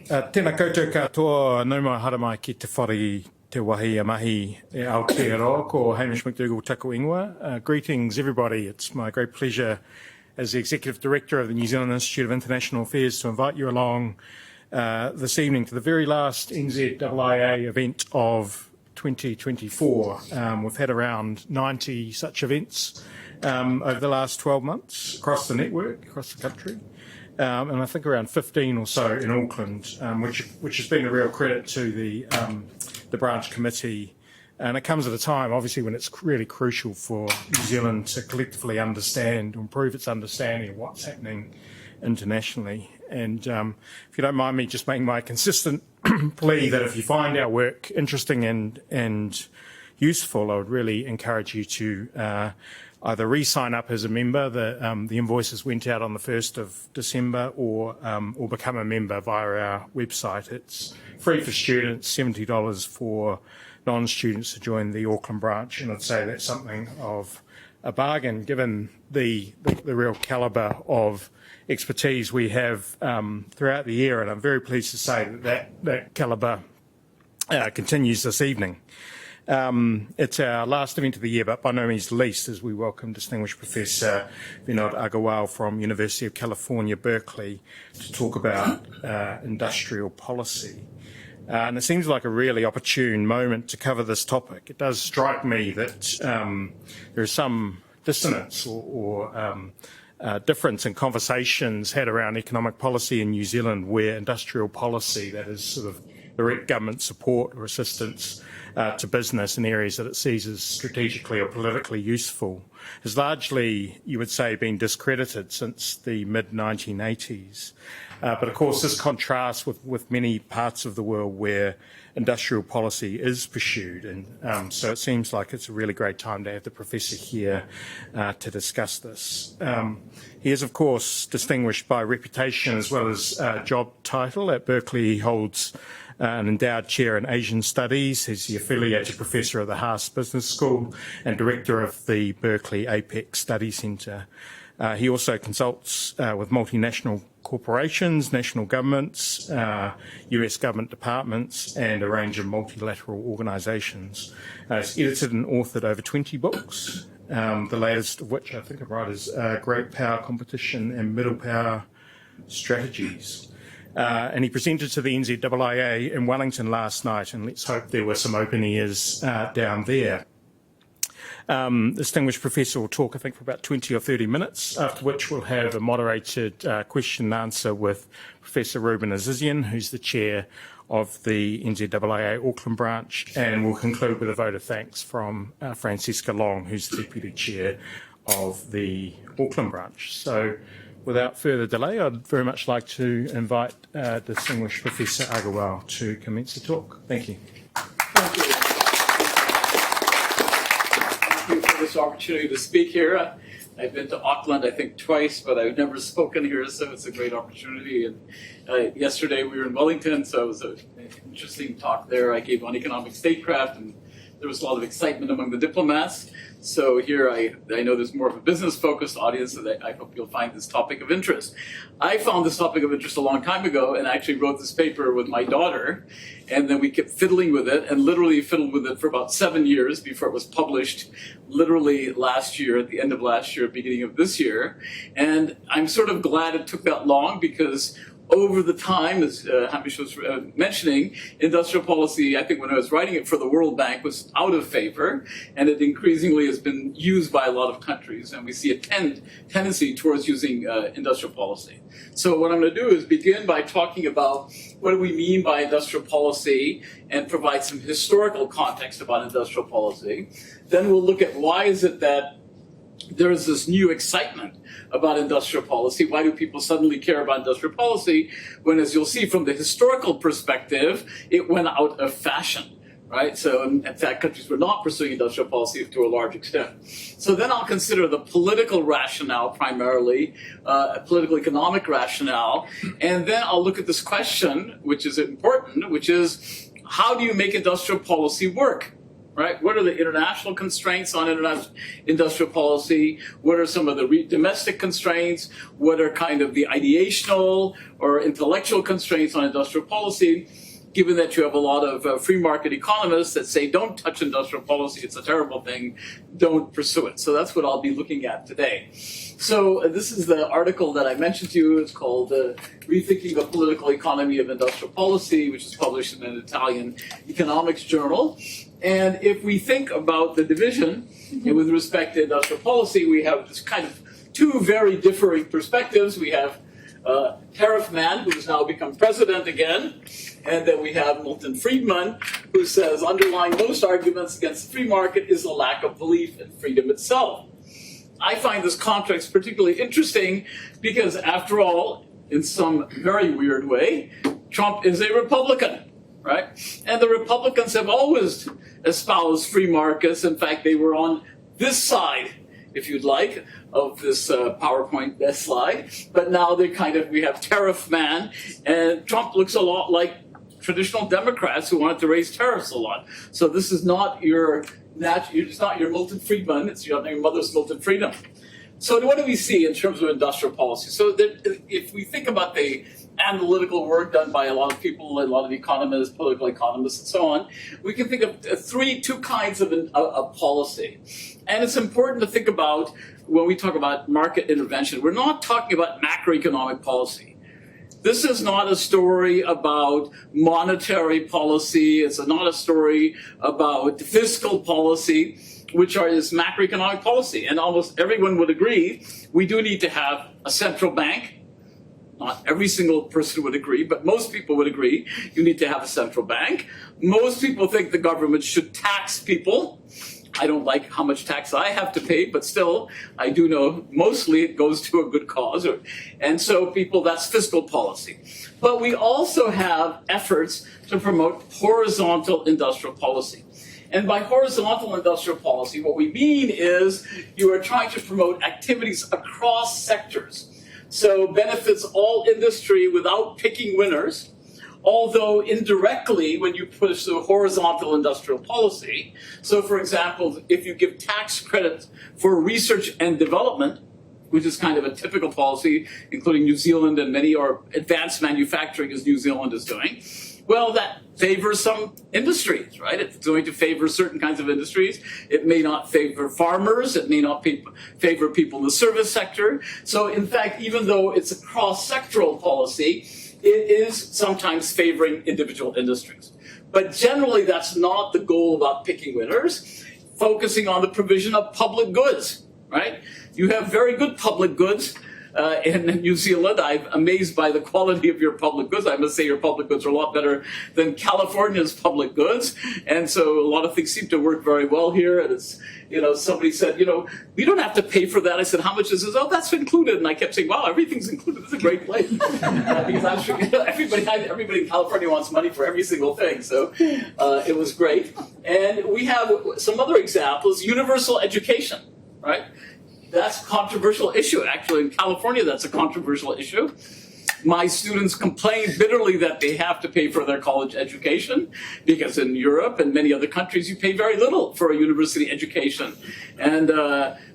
Tēnā koutou katoa, nau mai hara mai ki te whare te wahi a mahi e Aotearoa ko Hamish McDougall taku ingoa. Greetings everybody, it's my great pleasure as the Executive Director of the New Zealand Institute of International Affairs to invite you along this evening to the very last NZIIA event of 2024. We've had around 90 such events over the last 12 months across the network, across the country. And I think around 15 or so in Auckland, which has been a real credit to the branch committee. And it comes at a time, obviously, when it's really crucial for New Zealand to collectively understand, improve its understanding of what's happening internationally. And if you don't mind me just making my consistent plea that if you find our work interesting and useful, I would really encourage you to either re-sign up as a member. The invoices went out on the 1st of December, or become a member via our website. It's free for students, $70 for non-students to join the Auckland branch, and I'd say that's something of a bargain given the real calibre of expertise we have throughout the year, and I'm very pleased to say that calibre continues this evening. It's our last event of the year, but by no means least, as we welcome distinguished Professor Vinod Aggarwal from University of California, Berkeley, to talk about industrial policy. And it seems like a really opportune moment to cover this topic. It does strike me that there is some dissonance or difference in conversations had around economic policy in New Zealand, where industrial policy, that is sort of direct government support or assistance to business in areas that it sees as strategically or politically useful, has largely, you would say, been discredited since the mid-1980s. But of course, this contrasts with many parts of the world where industrial policy is pursued. And so it seems like it's a really great time to have the professor here to discuss this. He is, of course, distinguished by reputation as well as job title. At Berkeley, he holds an endowed chair in Asian Studies. He's the affiliated professor of the Haas Business School and director of the Berkeley APEC Study Centre. He also consults with multinational corporations, national governments, US government departments, and a range of multilateral organisations. He's edited and authored over 20 books, the latest of which I think I'm right is Great Power Competition and Middle Power Strategies. And he presented to the NZIIA in Wellington last night, and let's hope there were some open ears down there. The distinguished professor will talk, I think, for about 20 or 30 minutes, after which we'll have a moderated question and answer with Professor Ruben Azizian, who's the chair of the NZIIA Auckland branch, and we'll conclude with a vote of thanks from Francesca Long, who's the deputy chair of the Auckland branch. So without further delay, I'd very much like to invite distinguished Professor Aggarwal to commence the talk. Thank you. Thank you. Thank you for this opportunity to speak here. I've been to Auckland, I think, twice, but I've never spoken here, so it's a great opportunity. And yesterday we were in Wellington, so it was an interesting talk there. I gave on economic statecraft, and there was a lot of excitement among the diplomats. So here I know there's more of a business-focused audience, so I hope you'll find this topic of interest. I found this topic of interest a long time ago and actually wrote this paper with my daughter, and then we kept fiddling with it and literally fiddled with it for about 7 years before it was published, literally last year, at the end of last year, beginning of this year. And I'm sort of glad it took that long, because over the time, as Hamish was mentioning, industrial policy, I think when I was writing it for the World Bank, was out of favor, and it increasingly has been used by a lot of countries, and we see a tendency towards using industrial policy. So what I'm going to do is begin by talking about what do we mean by industrial policy and provide some historical context about industrial policy. Then we'll look at why is it that there is this new excitement about industrial policy. Why do people suddenly care about industrial policy when, as you'll see from the historical perspective, it went out of fashion, right? So in fact, countries were not pursuing industrial policy to a large extent. So then I'll consider the political rationale primarily, political economic rationale, and then I'll look at this question, which is important, which is, how do you make industrial policy work? right? What are the international constraints on industrial policy? What are some of the domestic constraints? What are kind of the ideational or intellectual constraints on industrial policy? Given that you have a lot of free market economists that say, don't touch industrial policy, it's a terrible thing, don't pursue it. So that's what I'll be looking at today. So this is the article that I mentioned to you. It's called Rethinking the Political Economy of Industrial Policy, which is published in an Italian economics journal. And if we think about the division with respect to industrial policy, we have this kind of two very differing perspectives. We have Tariff Man, who has now become president again, and then we have Milton Friedman, who says underlying most arguments against the free market is a lack of belief in freedom itself. I find this contrast particularly interesting because, after all, in some very weird way, Trump is a Republican, right? And the Republicans have always espoused free markets. In fact, they were on this side, if you'd like, of this PowerPoint slide. But now we have Tariff Man, and Trump looks a lot like traditional Democrats who wanted to raise tariffs a lot. So this is not it's not your Milton Friedman, it's your mother's Milton Friedman. So what do we see in terms of industrial policy? So if we think about the analytical work done by a lot of people, a lot of economists, political economists, and so on, we can think of two kinds of policy. And it's important to think about, when we talk about market intervention, we're not talking about macroeconomic policy. This is not a story about monetary policy. It's not a story about fiscal policy, which is macroeconomic policy. And almost everyone would agree we do need to have a central bank. Not every single person would agree, but most people would agree you need to have a central bank. Most people think the government should tax people. I don't like how much tax I have to pay, but still, I do know mostly it goes to a good cause. And so that's fiscal policy. But we also have efforts to promote horizontal industrial policy. And by horizontal industrial policy, what we mean is you are trying to promote activities across sectors. So benefits all industry without picking winners. Although indirectly, when you push the horizontal industrial policy, so for example, if you give tax credit for research and development, which is kind of a typical policy, including New Zealand and or advanced manufacturing as New Zealand is doing, well, that favors some industries, right? It's going to favor certain kinds of industries. It may not favor farmers. It may not favor people in the service sector. So in fact, even though it's a cross-sectoral policy, it is sometimes favoring individual industries. But generally, that's not the goal about picking winners, focusing on the provision of public goods, right? You have very good public goods in New Zealand. I'm amazed by the quality of your public goods. I must say your public goods are a lot better than California's public goods. And so a lot of things seem to work very well here. And it's, somebody said, we don't have to pay for that. I said, how much is this? Oh, that's included. And I kept saying, wow, everything's included. It's a great place. Because I'm sure everybody in California wants money for every single thing. So it was great. And we have some other examples. Universal education, right? That's a controversial issue. Actually, in California, that's a controversial issue. My students complain bitterly that they have to pay for their college education because in Europe and many other countries, you pay very little for a university education. And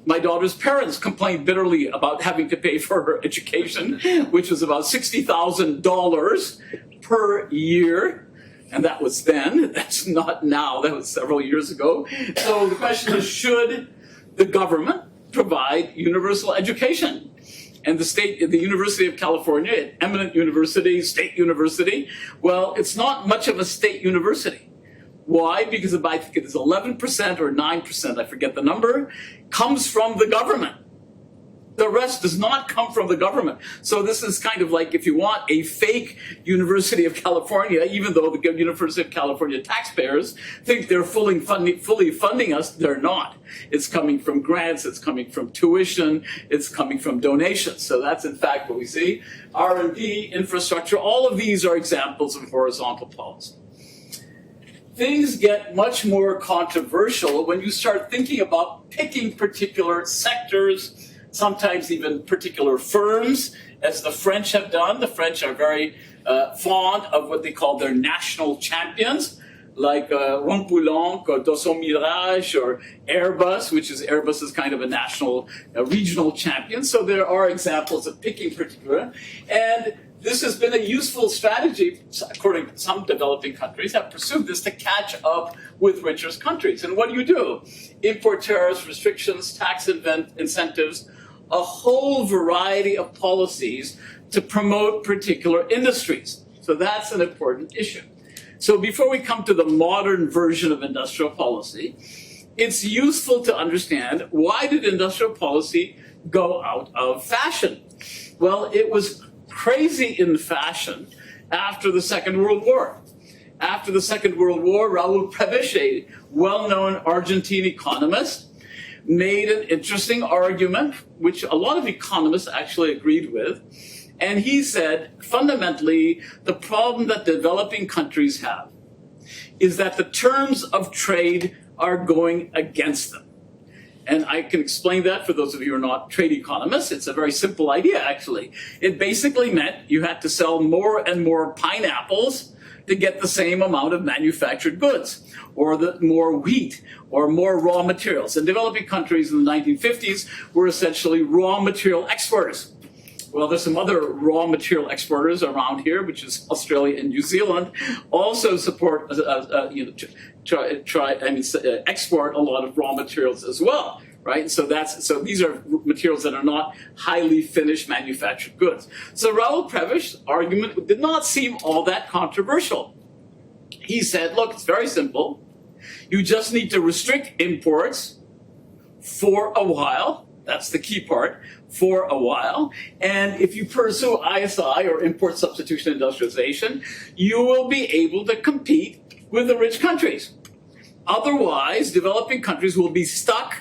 my daughter's parents complained bitterly about having to pay for her education, which was about $60,000 per year. And that was then. That's not now. That was several years ago. So the question is, should the government provide universal education? And the University of California, an eminent university, state university, well, it's not much of a state university. Why? Because I think it is 11% or 9%, I forget the number, comes from the government. The rest does not come from the government. So this is kind of like, if you want, a fake University of California, even though the University of California taxpayers think they're fully funding us, they're not. It's coming from grants, it's coming from tuition, it's coming from donations. So that's in fact what we see. R&D, infrastructure, all of these are examples of horizontal policy. Things get much more controversial when you start thinking about picking particular sectors, sometimes even particular firms, as the French have done. The French are very fond of what they call their national champions, like Rompoulenc or Dassault Mirage or Airbus, which is Airbus is kind of a national, regional champion. So there are examples of picking particular. And this has been a useful strategy, according to some developing countries, have pursued this to catch up with richer countries. And what do? Import tariffs, restrictions, tax incentives, a whole variety of policies to promote particular industries. So that's an important issue. So before we come to the modern version of industrial policy, it's useful to understand, why did industrial policy go out of fashion? Well, it was crazy in fashion after the Second World War. After the Second World War, Raoul Prebisch, a well-known Argentine economist, made an interesting argument, which a lot of economists actually agreed with. And he said, fundamentally, the problem that developing countries have is that the terms of trade are going against them. And I can explain that for those of you who are not trade economists. It's a very simple idea, actually. It basically meant you had to sell more and more pineapples to get the same amount of manufactured goods, or more wheat, or more raw materials. And developing countries in the 1950s were essentially raw material exporters. Well, there's some other raw material exporters around here, which is Australia and New Zealand, also support, export a lot of raw materials as well, right? So these are materials that are not highly finished manufactured goods. So Raoul Prebisch's argument did not seem all that controversial. He said, look, it's very simple. You just need to restrict imports for a while. That's the key part, for a while. And if you pursue ISI, or import substitution industrialization, you will be able to compete with the rich countries. Otherwise, developing countries will be stuck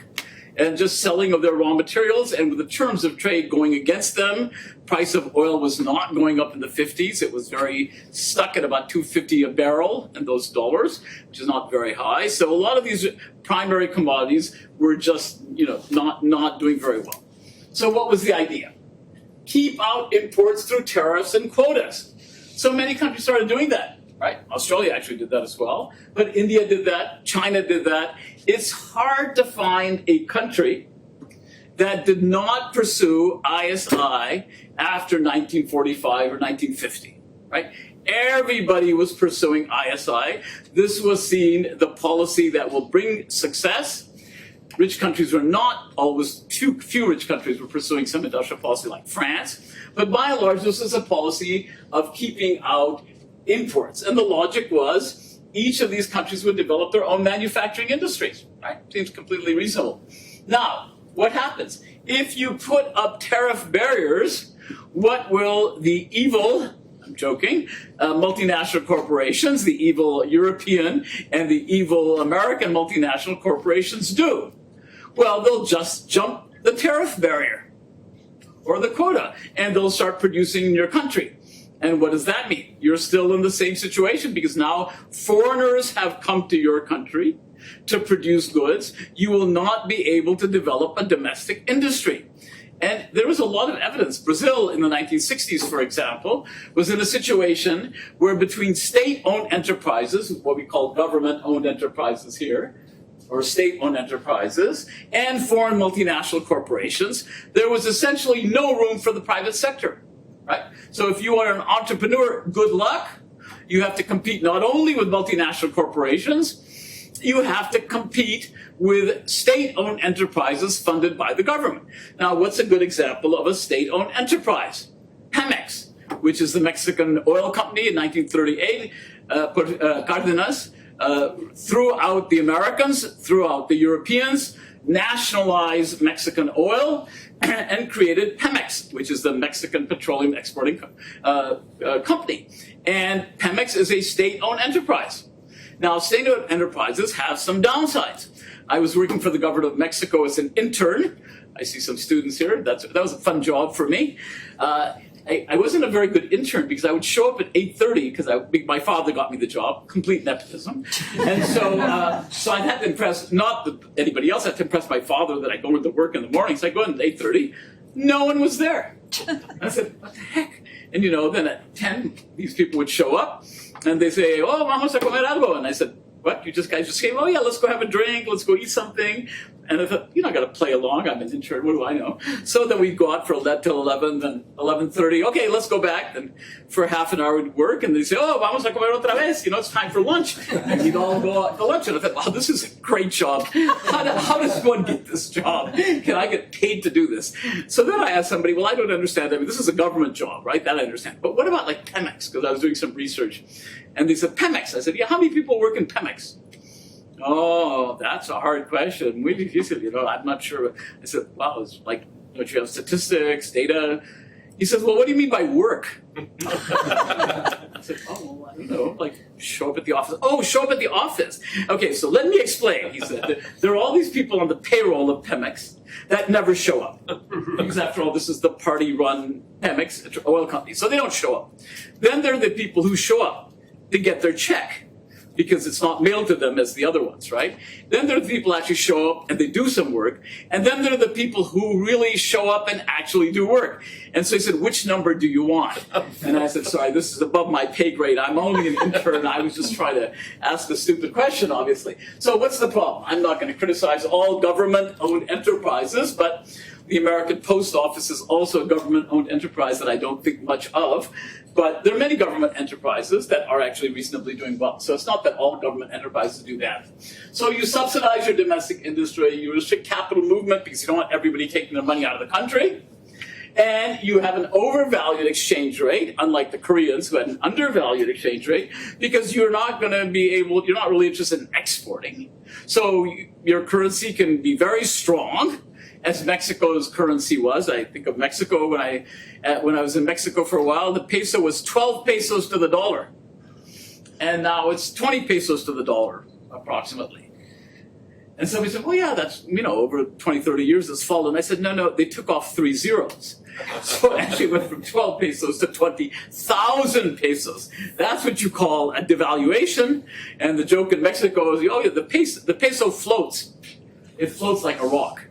and just selling of their raw materials, and with the terms of trade going against them. Price of oil was not going up in the 50s. It was very stuck at about $2.50 a barrel in those dollars, which is not very high. So a lot of these primary commodities were just, not doing very well. So what was the idea? Keep out imports through tariffs and quotas. So many countries started doing that, right? Australia actually did that as well, but India did that, China did that. It's hard to find a country that did not pursue ISI after 1945 or 1950, right? Everybody was pursuing ISI. This was seen the policy that will bring success. Rich countries were not always, few rich countries were pursuing some industrial policy like France, but by and large, this is a policy of keeping out imports. And the logic was, each of these countries would develop their own manufacturing industries, right? Seems completely reasonable. Now, what happens? If you put up tariff barriers, what will the evil, I'm joking, multinational corporations, the evil European and the evil American multinational corporations do? Well, they'll just jump the tariff barrier or the quota, and they'll start producing in your country. And what does that mean? You're still in the same situation, because now foreigners have come to your country to produce goods. You will not be able to develop a domestic industry. And there was a lot of evidence. Brazil in the 1960s, for example, was in a situation where between state-owned enterprises, what we call government-owned enterprises here, or state-owned enterprises, and foreign multinational corporations, there was essentially no room for the private sector. Right? So if you are an entrepreneur, good luck. You have to compete not only with multinational corporations, you have to compete with state-owned enterprises funded by the government. Now, what's a good example of a state-owned enterprise? Pemex, which is the Mexican oil company in 1938, Cardenas, threw out the Americans, threw out the Europeans, nationalized Mexican oil, and created Pemex, which is the Mexican petroleum exporting company. And Pemex is a state-owned enterprise. Now, state-owned enterprises have some downsides. I was working for the government of Mexico as an intern. I see some students here. That was a fun job for me. I wasn't a very good intern because I would show up at 8:30 because my father got me the job, complete nepotism. And so I had to impress, not anybody else, I had to impress my father that I go into work in the morning. So I go in at 8:30. No one was there. I said, what the heck? And then at 10, these people would show up and they say, oh, vamos a comer algo. And I said, what? You guys just came, oh yeah, let's go have a drink, let's go eat something. And I thought, I got to play along. I'm an intern. What do I know? So then we'd go out for that till 11, then 11:30. Okay, let's go back. And for half an hour we'd work. And they'd say, oh, vamos a comer otra vez. It's time for lunch. And we'd all go out to lunch. And I thought, wow, this is a great job. How does one get this job? Can I get paid to do this? So then I asked somebody, well, I don't understand. I mean, this is a government job, right? That I understand. But what about like Pemex? Because I was doing some research. And they said, Pemex. I said, yeah, how many people work in Pemex? Oh, that's a hard question. Muy difícil, I'm not sure. I said, wow, it's like, don't you have statistics, data? He says, well, what do you mean by work? I said, oh, well, I don't know, like show up at the office. Oh, show up at the office. Okay, so let me explain. He said, there are all these people on the payroll of Pemex that never show up. Because after all, this is the party-run Pemex oil company, so they don't show up. Then there are the people who show up to get their check, because it's not mailed to them as the other ones, right? Then there are the people who actually show up and they do some work. And then there are the people who really show up and actually do work. And so he said, which number do you want? And I said, sorry, this is above my pay grade. I'm only an intern. I was just trying to ask a stupid question, obviously. So what's the problem? I'm not going to criticize all government-owned enterprises, but the American Post Office is also a government-owned enterprise that I don't think much of. But there are many government enterprises that are actually reasonably doing well. So it's not that all government enterprises do that. So you subsidize your domestic industry, you restrict capital movement because you don't want everybody taking their money out of the country. And you have an overvalued exchange rate, unlike the Koreans who had an undervalued exchange rate, because you're not really interested in exporting. So your currency can be very strong, as Mexico's currency was. I think of Mexico when I was in Mexico for a while, the peso was 12 pesos to the dollar. And now it's 20 pesos to the dollar, approximately. And so we said, well, yeah, that's, over 20, 30 years it's fallen. I said, no, they took off 3 zeros. So it actually went from 12 pesos to 20,000 pesos. That's what you call a devaluation. And the joke in Mexico is, oh yeah, the peso floats. It floats like a rock.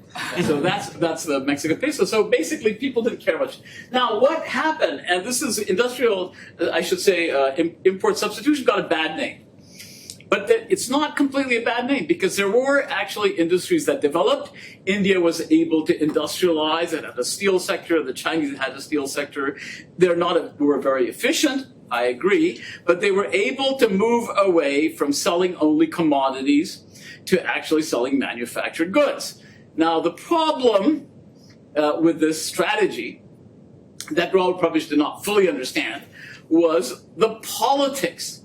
So that's the Mexican peso. So basically, people didn't care much. Now, what happened, and this is industrial, I should say, import substitution got a bad name. But it's not completely a bad name, because there were actually industries that developed. India was able to industrialize. It had a steel sector. The Chinese had a steel sector. Were very efficient, I agree, but they were able to move away from selling only commodities to actually selling manufactured goods. Now, the problem with this strategy that Raoul Prebisch did not fully understand was the politics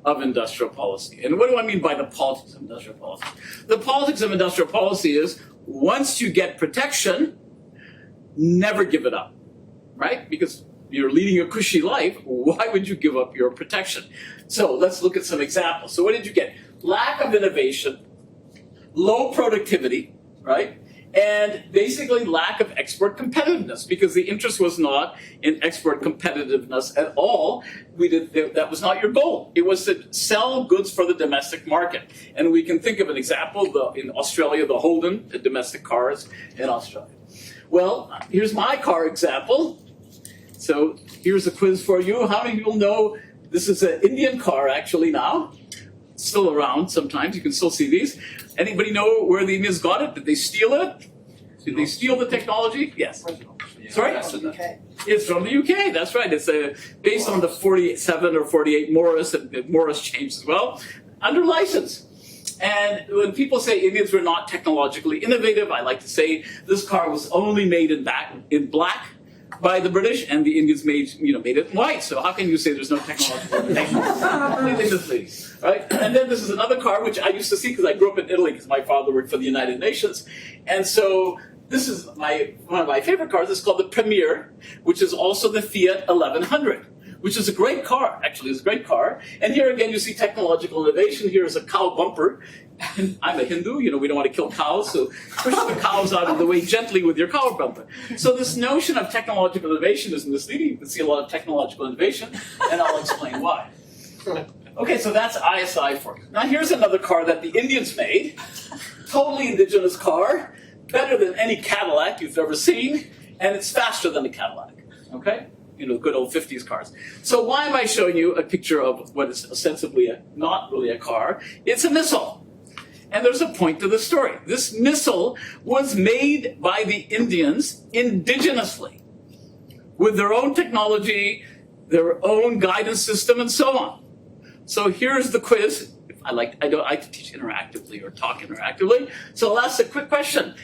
of industrial policy. And what do I mean by the politics of industrial policy? The politics of industrial policy is, once you get protection, never give it up, right? Because you're leading a cushy life, why would you give up your protection? So let's look at some examples. So what did you get? Lack of innovation, low productivity, right? And basically lack of export competitiveness, because the interest was not in export competitiveness at all. That was not your goal. It was to sell goods for the domestic market. And we can think of an example, in Australia, the Holden, the domestic cars in Australia. Well, here's my car example. So here's a quiz for you. How many people know this is an Indian car actually now? It's still around sometimes. You can still see these. Anybody know where the Indians got it? Did they steal it? Did they steal the technology? Yes. Yeah. Sorry? That's from the UK. It's from the UK. That's right. It's based on the 47 or 48 Morris, and Morris changed as well, under license. And when people say Indians were not technologically innovative, I like to say this car was only made in black by the British, and the Indians made it in white. So how can you say there's no technological innovation? Completely misleading, right? And then this is another car which I used to see because I grew up in Italy because my father worked for the United Nations, and so this is one of my favorite cars. It's called the Premier, which is also the Fiat 1100. Which is a great car, actually. It's a great car. And here again, you see technological innovation. Here is a cow bumper. And I'm a Hindu, we don't want to kill cows, so push the cows out of the way gently with your cow bumper. So this notion of technological innovation is misleading. You can see a lot of technological innovation, and I'll explain why. Okay, so that's ISI for you. Now here's another car that the Indians made. Totally indigenous car. Better than any Cadillac you've ever seen. And it's faster than a Cadillac, okay? good old 50s cars. So why am I showing you a picture of what is ostensibly not really a car? It's a missile. And there's a point to the story. This missile was made by the Indians indigenously, with their own technology, their own guidance system, and so on. So here's the quiz. I like to teach interactively or talk interactively. So I'll ask a quick question.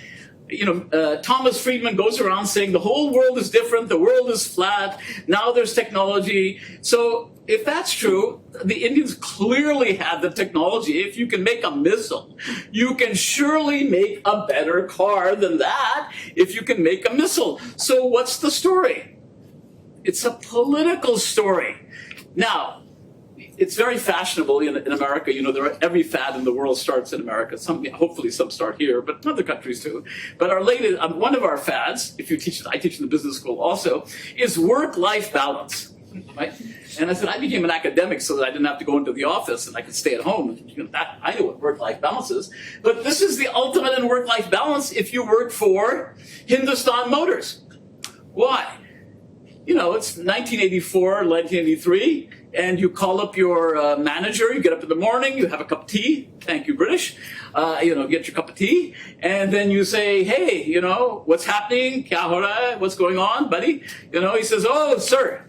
Thomas Friedman goes around saying the whole world is different, the world is flat, now there's technology. So if that's true, the Indians clearly had the technology. If you can make a missile, you can surely make a better car than that if you can make a missile. So what's the story? It's a political story. Now, it's very fashionable in America. Every fad in the world starts in America. Hopefully some start here, but other countries too. But one of our fads, I teach in the business school also, is work-life balance. Right? And I said, I became an academic so that I didn't have to go into the office and I could stay at home. I know what work-life balance is. But this is the ultimate in work-life balance if you work for Hindustan Motors. Why? It's 1984, 1983, and you call up your manager, you get up in the morning, you have a cup of tea, thank you, British, get your cup of tea, and then you say, hey, what's happening? Kya ho raha hai? What's going on, buddy? He says, oh, sir.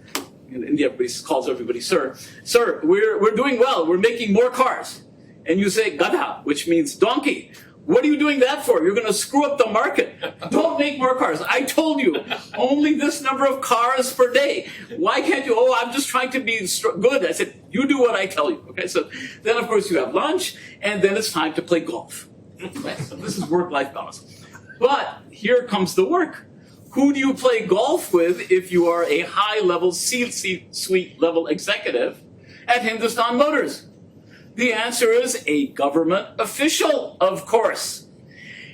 In India, everybody calls everybody sir. Sir, we're doing well, we're making more cars. And you say, gadha, which means donkey. What are you doing that for? You're going to screw up the market. Don't make more cars. I told you, only this number of cars per day. Why can't you? Oh, I'm just trying to be good. I said, you do what I tell you. Okay, so then, of course, you have lunch, and then it's time to play golf. Right? So this is work-life balance. But here comes the work. Who do you play golf with if you are a high-level, C-suite level executive at Hindustan Motors? The answer is a government official, of course.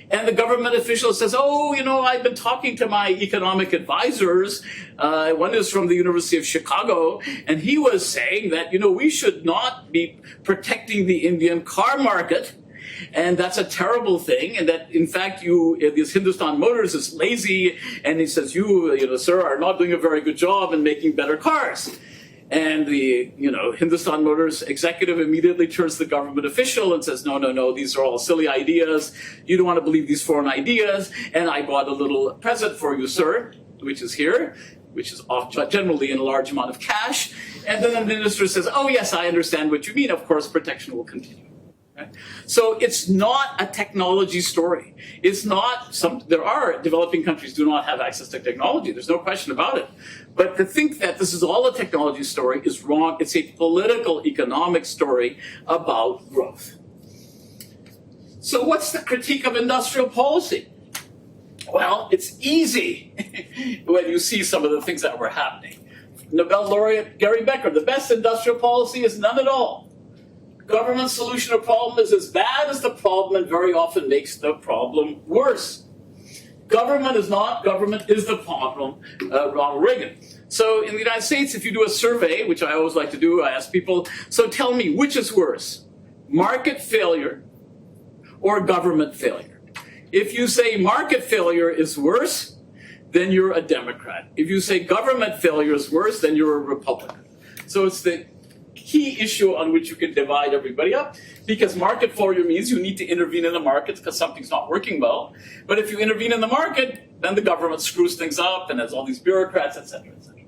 And the government official says, oh, I've been talking to my economic advisors. One is from the University of Chicago, and he was saying that, we should not be protecting the Indian car market. And that's a terrible thing. And that, in fact, this Hindustan Motors is lazy. And he says, you, sir, are not doing a very good job in making better cars. And the, Hindustan Motors executive immediately turns to the government official and says, no, these are all silly ideas. You don't want to believe these foreign ideas. And I bought a little present for you, sir, which is here, which is generally in a large amount of cash. And then the minister says, oh, yes, I understand what you mean. Of course, protection will continue. Okay? So it's not a technology story. It's not there are developing countries do not have access to technology. There's no question about it. But to think that this is all a technology story is wrong. It's a political economic story about growth. So what's the critique of industrial policy? Well, it's easy when you see some of the things that were happening. Nobel laureate Gary Becker, the best industrial policy is none at all. Government solution to problem is as bad as the problem and very often makes the problem worse. Government is not, government is the problem, Ronald Reagan. So in the United States, if you do a survey, which I always like to do, I ask people, so tell me, which is worse, market failure or government failure? If you say market failure is worse, then you're a Democrat. If you say government failure is worse, then you're a Republican. So it's the key issue on which you can divide everybody up, because market failure means you need to intervene in the market because something's not working well. But if you intervene in the market, then the government screws things up and has all these bureaucrats, et cetera, et cetera.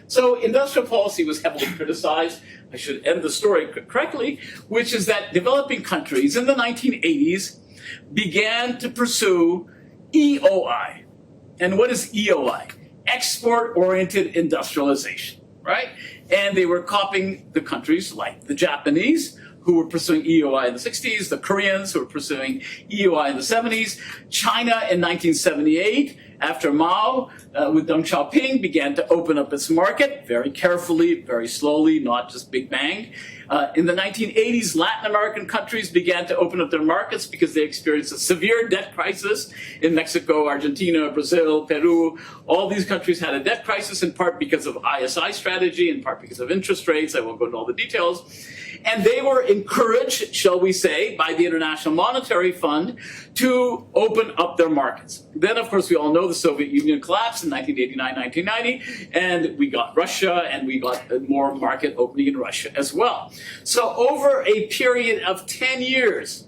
So industrial policy was heavily criticized. I should end the story correctly, which is that developing countries in the 1980s began to pursue EOI. And what is EOI? Export-oriented industrialization, right? And they were copying the countries like the Japanese, who were pursuing EOI in the 60s, the Koreans, who were pursuing EOI in the 70s, China in 1978, after Mao, with Deng Xiaoping, began to open up its market very carefully, very slowly, not just big bang. In the 1980s, Latin American countries began to open up their markets because they experienced a severe debt crisis in Mexico, Argentina, Brazil, Peru. All these countries had a debt crisis, in part because of ISI strategy, in part because of interest rates. I won't go into all the details. And they were encouraged, shall we say, by the International Monetary Fund to open up their markets. Then, of course, we all know the Soviet Union collapsed in 1989, 1990, and we got Russia, and we got more market opening in Russia as well. So over a period of 10 years,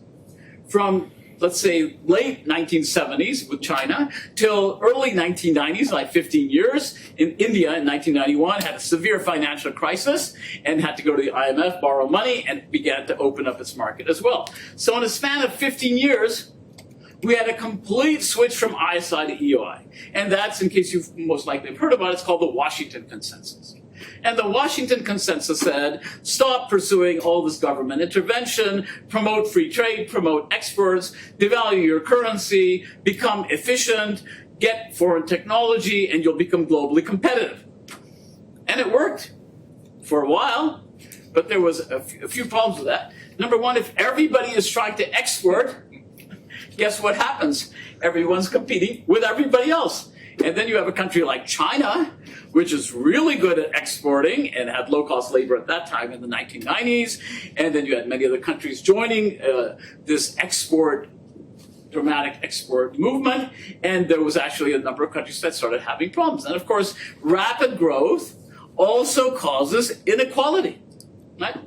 from let's say late 1970s with China till early 1990s, like 15 years, in India in 1991 had a severe financial crisis and had to go to the IMF, borrow money, and began to open up its market as well. So in a span of 15 years, we had a complete switch from ISI to EOI. And that's, in case you've most likely have heard about it, it's called the Washington Consensus. And the Washington Consensus said, stop pursuing all this government intervention, promote free trade, promote exports, devalue your currency, become efficient, get foreign technology, and you'll become globally competitive. And it worked for a while, but there was a few problems with that. Number one, if everybody is trying to export, guess what happens? Everyone's competing with everybody else. And then you have a country like China, which is really good at exporting and had low-cost labor at that time in the 1990s. And then you had many other countries joining this dramatic export movement. And there was actually a number of countries that started having problems. And of course, rapid growth also causes inequality, right?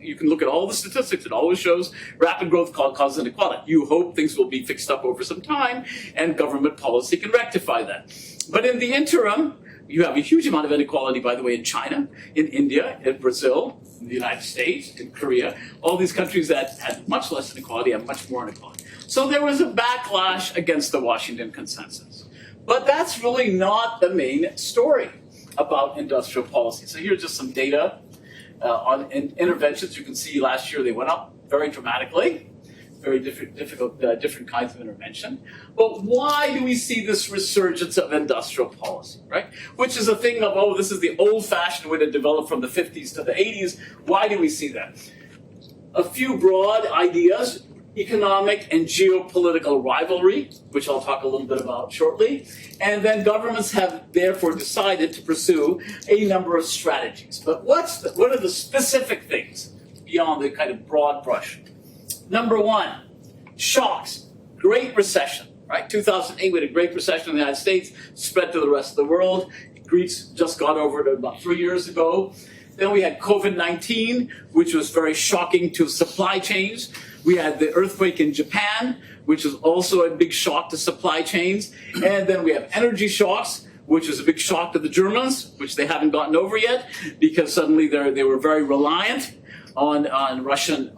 You can look at all the statistics. It always shows rapid growth causes inequality. You hope things will be fixed up over some time, and government policy can rectify that. But in the interim, you have a huge amount of inequality, by the way, in China, in India, in Brazil, in the United States, in Korea. All these countries that had much less inequality have much more inequality. So there was a backlash against the Washington Consensus. But that's really not the main story about industrial policy. So here's just some data. On interventions, you can see last year they went up very dramatically, very different kinds of intervention. But why do we see this resurgence of industrial policy, right? Which is a thing of, oh, this is the old-fashioned way to develop from the 50s to the 80s. Why do we see that? A few broad ideas: economic and geopolitical rivalry, which I'll talk a little bit about shortly. And then governments have therefore decided to pursue a number of strategies. But what are the specific things beyond the kind of broad brush? Number one, shocks. Great recession, right? 2008, we had a great recession in the United States, spread to the rest of the world. Greece just got over it about 3 years ago. Then we had COVID-19, which was very shocking to supply chains. We had the earthquake in Japan, which is also a big shock to supply chains. And then we have energy shocks, which is a big shock to the Germans, which they haven't gotten over yet, because suddenly they were very reliant on Russian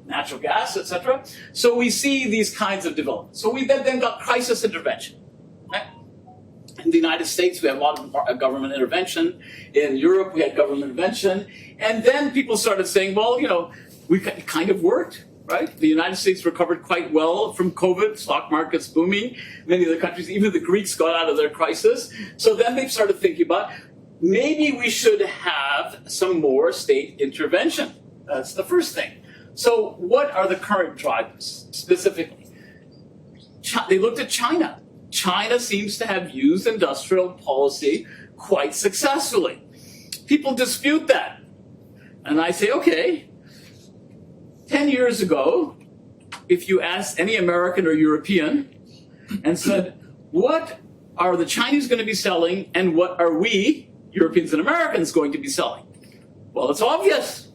natural gas, etc. So we see these kinds of developments. So we then got crisis intervention. Right? In the United States, we have a lot of government intervention. In Europe, we had government intervention. And then people started saying, well, it kind of worked. Right? The United States recovered quite well from COVID, stock markets booming. Many of the countries, even the Greeks, got out of their crisis. So then they started thinking about, maybe we should have some more state intervention. That's the first thing. So what are the current drivers, specifically? They looked at China. China seems to have used industrial policy quite successfully. People dispute that. And I say, okay, 10 years ago, if you asked any American or European and said, what are the Chinese going to be selling and what are we, Europeans and Americans, going to be selling? Well, it's obvious.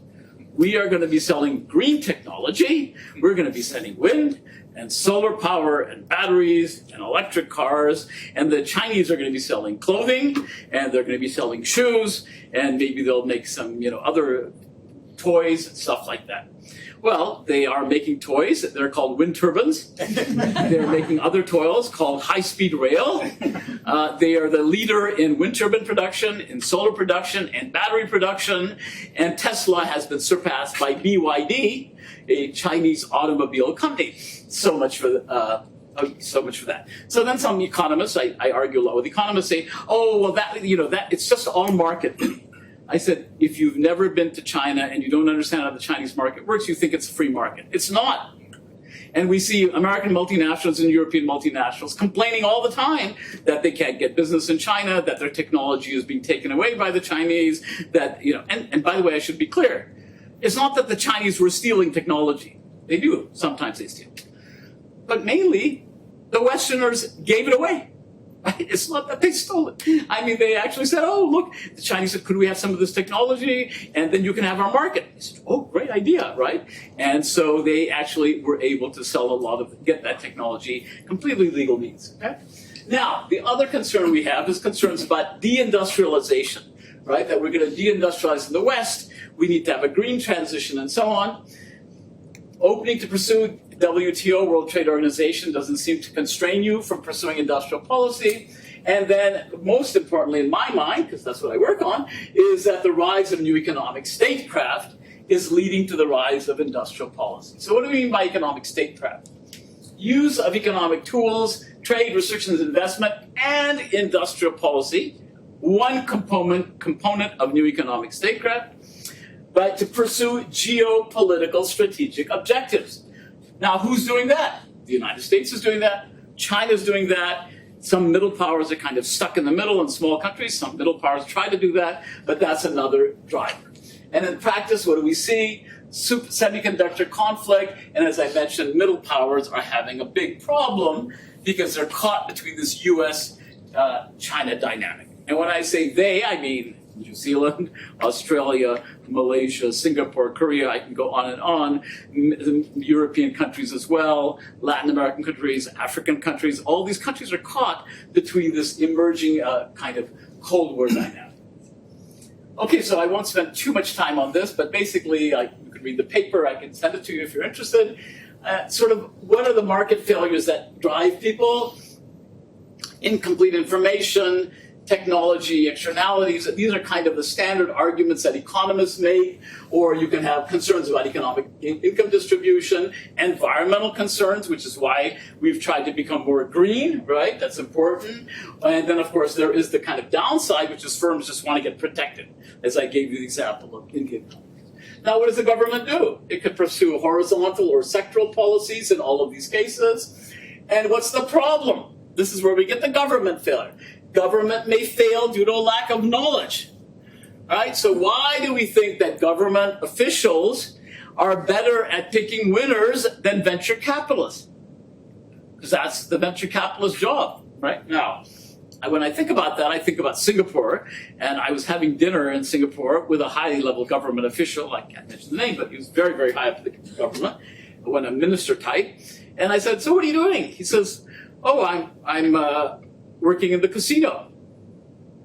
We are going to be selling green technology. We're going to be selling wind and solar power and batteries and electric cars. And the Chinese are going to be selling clothing, and they're going to be selling shoes, and maybe they'll make some, other toys and stuff like that. Well, they are making toys. They're called wind turbines. They're making other toys called high-speed rail. They are the leader in wind turbine production, in solar production, and battery production. And Tesla has been surpassed by BYD, a Chinese automobile company. So much for that. So then some economists, I argue a lot with economists, say, oh, well, that it's just all market. I said, if you've never been to China and you don't understand how the Chinese market works, you think it's a free market. It's not. And we see American multinationals and European multinationals complaining all the time that they can't get business in China, that their technology is being taken away by the Chinese, and by the way, I should be clear. It's not that the Chinese were stealing technology. They do. Sometimes they steal. But mainly, the Westerners gave it away. Right? It's not that they stole it. I mean, they actually said, oh, look, the Chinese said, could we have some of this technology? And then you can have our market. I said, oh, great idea, right? And so they actually were able to sell get that technology, completely legal means, okay? Now, the other concern we have is concerns about deindustrialization, right? That we're going to deindustrialize in the West. We need to have a green transition and so on. Opening to pursue WTO, World Trade Organization, doesn't seem to constrain you from pursuing industrial policy. And then, most importantly in my mind, because that's what I work on, is that the rise of new economic statecraft is leading to the rise of industrial policy. So what do we mean by economic statecraft? Use of economic tools, trade, restrictions, investment, and industrial policy, one component of new economic statecraft, but to pursue geopolitical strategic objectives. Now, who's doing that? The United States is doing that. China's doing that. Some middle powers are kind of stuck in the middle in small countries. Some middle powers try to do that, but that's another driver. And in practice, what do we see? Semiconductor conflict, and as I mentioned, middle powers are having a big problem because they're caught between this US-China dynamic. And when I say they, I mean New Zealand, Australia, Malaysia, Singapore, Korea, I can go on and on, European countries as well, Latin American countries, African countries, all these countries are caught between this emerging kind of Cold War dynamic. Okay, so I won't spend too much time on this, but basically you can read the paper, I can send it to you if you're interested. Sort of what are the market failures that drive people? Incomplete information, technology, externalities. These are kind of the standard arguments that economists make, or you can have concerns about economic income distribution, environmental concerns, which is why we've tried to become more green, right? That's important. And then, of course, there is the kind of downside, which is firms just want to get protected, as I gave you the example of income. Now, what does the government do? It could pursue horizontal or sectoral policies in all of these cases. And what's the problem? This is where we get the government failure. Government may fail due to a lack of knowledge. All right? So why do we think that government officials are better at picking winners than venture capitalists? Because that's the venture capitalist job, right? Now, when I think about that, I think about Singapore, and I was having dinner in Singapore with a high-level government official. I can't mention the name, but he was very, very high up in the government, when a minister type. And I said, so what are you doing? He says, oh, I'm working in the casino.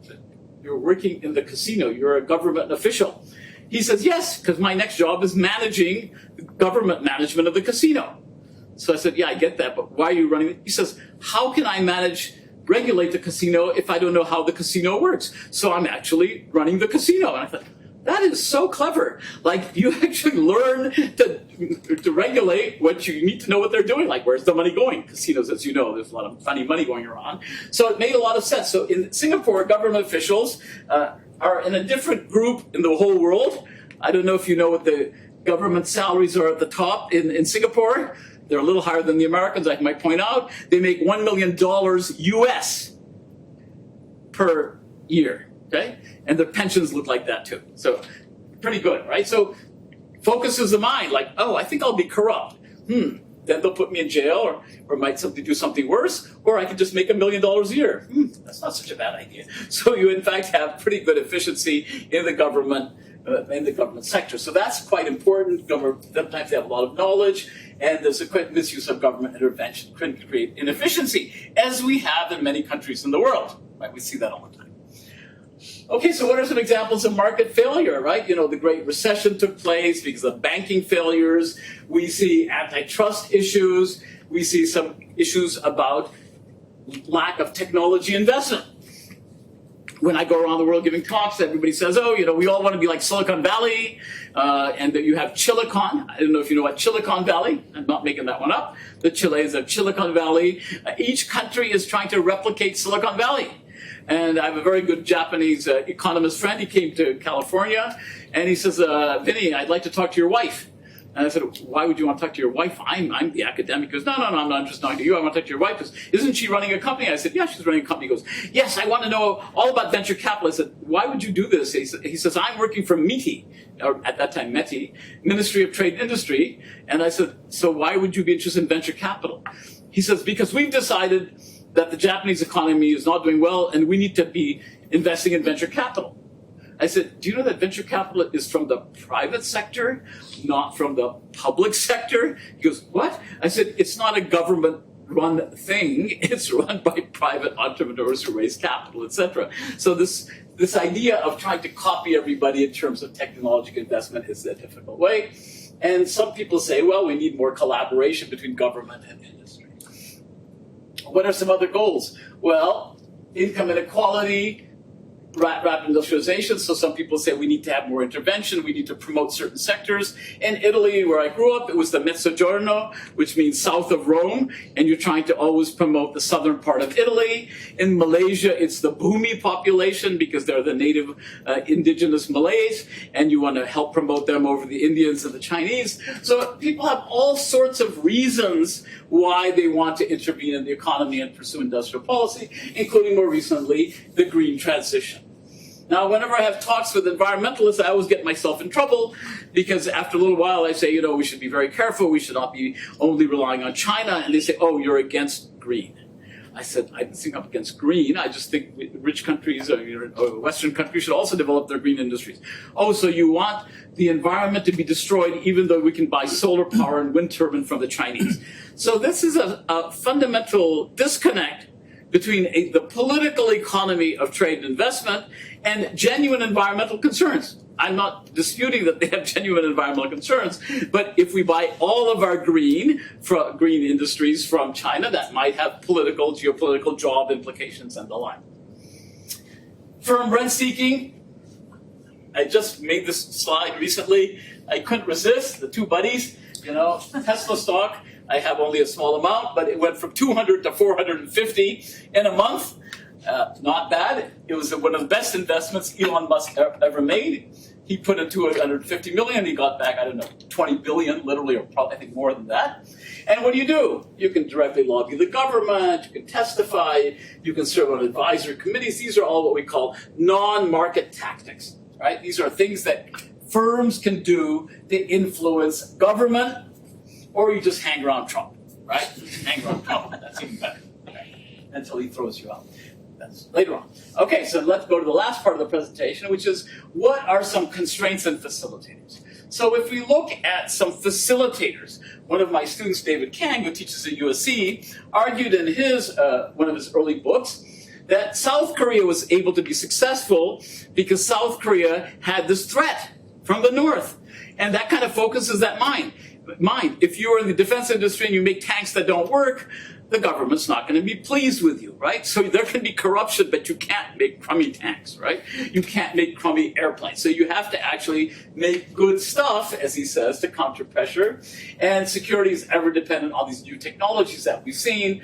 I said, you're working in the casino? You're a government official. He says, yes, because my next job is managing the government management of the casino. So I said, yeah, I get that, but why are you running it? He says, how can I regulate the casino if I don't know how the casino works? So I'm actually running the casino. And I thought, that is so clever. Like, you actually learn to regulate what you need to know what they're doing. Like, where's the money going? Casinos, as you know, there's a lot of funny money going around. So it made a lot of sense. So in Singapore, government officials are in a different group in the whole world. I don't know if you know what the government salaries are at the top in Singapore. They're a little higher than the Americans, I might point out. They make $1 million US per year, okay? And their pensions look like that too. So pretty good, right? So focuses the mind, like, oh, I think I'll be corrupt. Then they'll put me in jail or might do something worse, or I could just make $1 million a year. That's not such a bad idea. So you, in fact, have pretty good efficiency in the government sector. So that's quite important. Sometimes they have a lot of knowledge, and there's a quick misuse of government intervention can create inefficiency, as we have in many countries in the world. Right? We see that all the time. Okay, so what are some examples of market failure, right? You know, the Great Recession took place because of banking failures. We see antitrust issues. We see some issues about lack of technology investment. When I go around the world giving talks, everybody says, oh, you know, we all want to be like Silicon Valley, and that you have Chilicon. I don't know if you know what Chilicon Valley, I'm not making that one up. The Chileans have Chilicon Valley. Each country is trying to replicate Silicon Valley. And I have a very good Japanese economist friend. He came to California, and he says, Vinny, I'd like to talk to your wife. And I said, why would you want to talk to your wife? I'm the academic. He goes, no, I'm not just talking to you. I want to talk to your wife. He goes, isn't she running a company? I said, yeah, she's running a company. He goes, yes, I want to know all about venture capital. I said, why would you do this? He says, I'm working for METI, or at that time METI, Ministry of Trade and Industry. And I said, so why would you be interested in venture capital? He says, because we've decided that the Japanese economy is not doing well and we need to be investing in venture capital. I said, do you know that venture capital is from the private sector, not from the public sector? He goes, what? I said, it's not a government-run thing. It's run by private entrepreneurs who raise capital, etc. So this idea of trying to copy everybody in terms of technological investment is a difficult way. And some people say, well, we need more collaboration between government and industry. What are some other goals? Well, income inequality, rapid industrialization. So some people say we need to have more intervention. We need to promote certain sectors. In Italy, where I grew up, it was the Mezzogiorno, which means south of Rome. And you're trying to always promote the southern part of Italy. In Malaysia, it's the Bhumi population because they're the native indigenous Malays. And you want to help promote them over the Indians and the Chinese. So people have all sorts of reasons why they want to intervene in the economy and pursue industrial policy, including more recently, the green transition. Now, whenever I have talks with environmentalists, I always get myself in trouble because after a little while I say, we should be very careful. We should not be only relying on China. And they say, oh, you're against green. I said, I don't think I'm against green. I just think rich countries or Western countries should also develop their green industries. Oh, so you want the environment to be destroyed even though we can buy solar power and wind turbine from the Chinese. So this is a fundamental disconnect between the political economy of trade and investment and genuine environmental concerns. I'm not disputing that they have genuine environmental concerns, but if we buy all of our green industries from China, that might have political, geopolitical, job implications and the like. Firm rent seeking. I just made this slide recently. I couldn't resist. The two buddies, Tesla stock. I have only a small amount, but it went from 200 to 450 in a month. Not bad. It was one of the best investments Elon Musk ever made. He put in 250 million. He got back, 20 billion, literally, or probably, I think, more than that. And what do? You can directly lobby the government. You can testify. You can serve on advisory committees. These are all what we call non-market tactics, right? These are things that firms can do to influence government, or you just hang around Trump, right? Hang around Trump. That's even better, okay? Until he throws you out. That's later on. Okay, so let's go to the last part of the presentation, which is what are some constraints and facilitators? So if we look at some facilitators, one of my students, David Kang, who teaches at USC, argued in his one of his early books that South Korea was able to be successful because South Korea had this threat from the North. And that kind of focuses that mind. If you're in the defense industry and you make tanks that don't work, the government's not going to be pleased with you, right? So there can be corruption, but you can't make crummy tanks, right? You can't make crummy airplanes. So you have to actually make good stuff, as he says, to counter pressure. And security is ever dependent on these new technologies that we've seen,